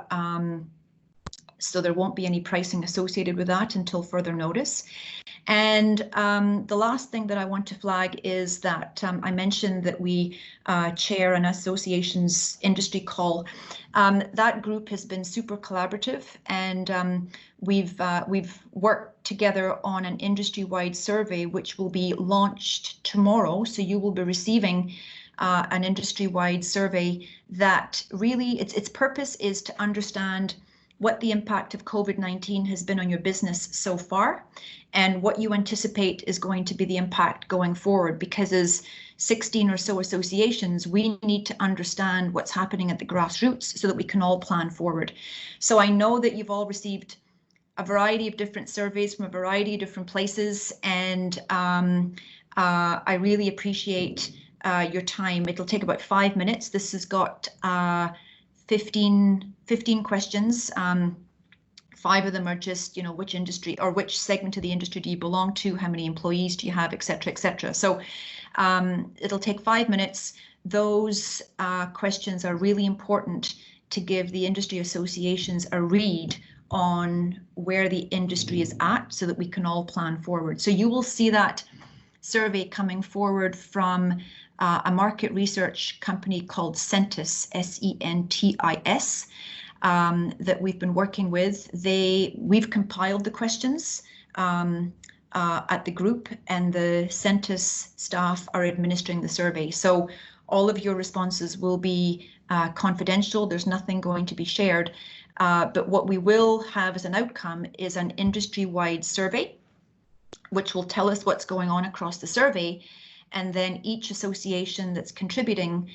[SPEAKER 1] so there won't be any pricing associated with that until further notice. And the last thing that I want to flag is that I mentioned that we chair an association's industry call. That group has been super collaborative, and we've worked together on an industry-wide survey which will be launched tomorrow. So you will be receiving an industry-wide survey that really its purpose is to understand what the impact of COVID-19 has been on your business so far, and what you anticipate is going to be the impact going forward. Because as 16 or so associations, we need to understand what's happening at the grassroots so that we can all plan forward. So I know that you've all received a variety of different surveys from a variety of different places, and I really appreciate your time. It'll take about 5 minutes. This has got 15 questions. 5 of them are just, you know, which industry or which segment of the industry do you belong to? How many employees do you have, etc., etc. So it'll take 5 minutes. Those questions are really important to give the industry associations a read on where the industry is at so that we can all plan forward. So you will see that survey coming forward from a market research company called Sentis, S-E-N-T-I-S, that we've been working with. We've compiled the questions at the group, and the Sentis staff are administering the survey. So all of your responses will be confidential. There's nothing going to be shared. But what we will have as an outcome is an industry-wide survey, which will tell us what's going on across the survey. And then each association that's contributing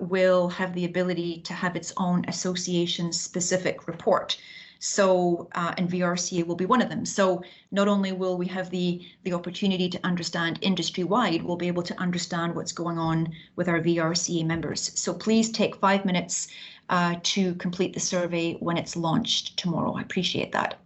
[SPEAKER 1] will have the ability to have its own association-specific report. So, and VRCA will be one of them. So not only will we have the opportunity to understand industry-wide, we'll be able to understand what's going on with our VRCA members. So please take 5 minutes to complete the survey when it's launched tomorrow. I appreciate that.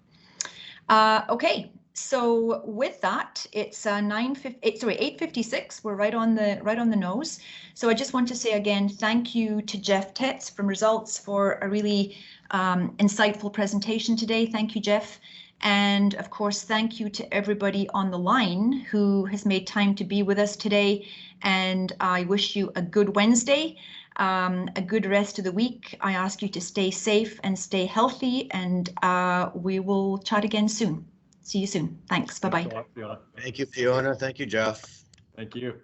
[SPEAKER 1] Okay. So with that, it's 8:56. We're right on the nose. So I just want to say again, thank you to Jeff Tetz from Results for a really insightful presentation today. Thank you, Jeff. And of course, thank you to everybody on the line who has made time to be with us today. And I wish you a good Wednesday, a good rest of the week. I ask you to stay safe and stay healthy, and we will chat again soon. See you soon. Thanks. Bye-bye.
[SPEAKER 4] Thanks a lot, Fiona.
[SPEAKER 2] Thank you, Fiona. Thank you, Jeff.
[SPEAKER 4] Thank you.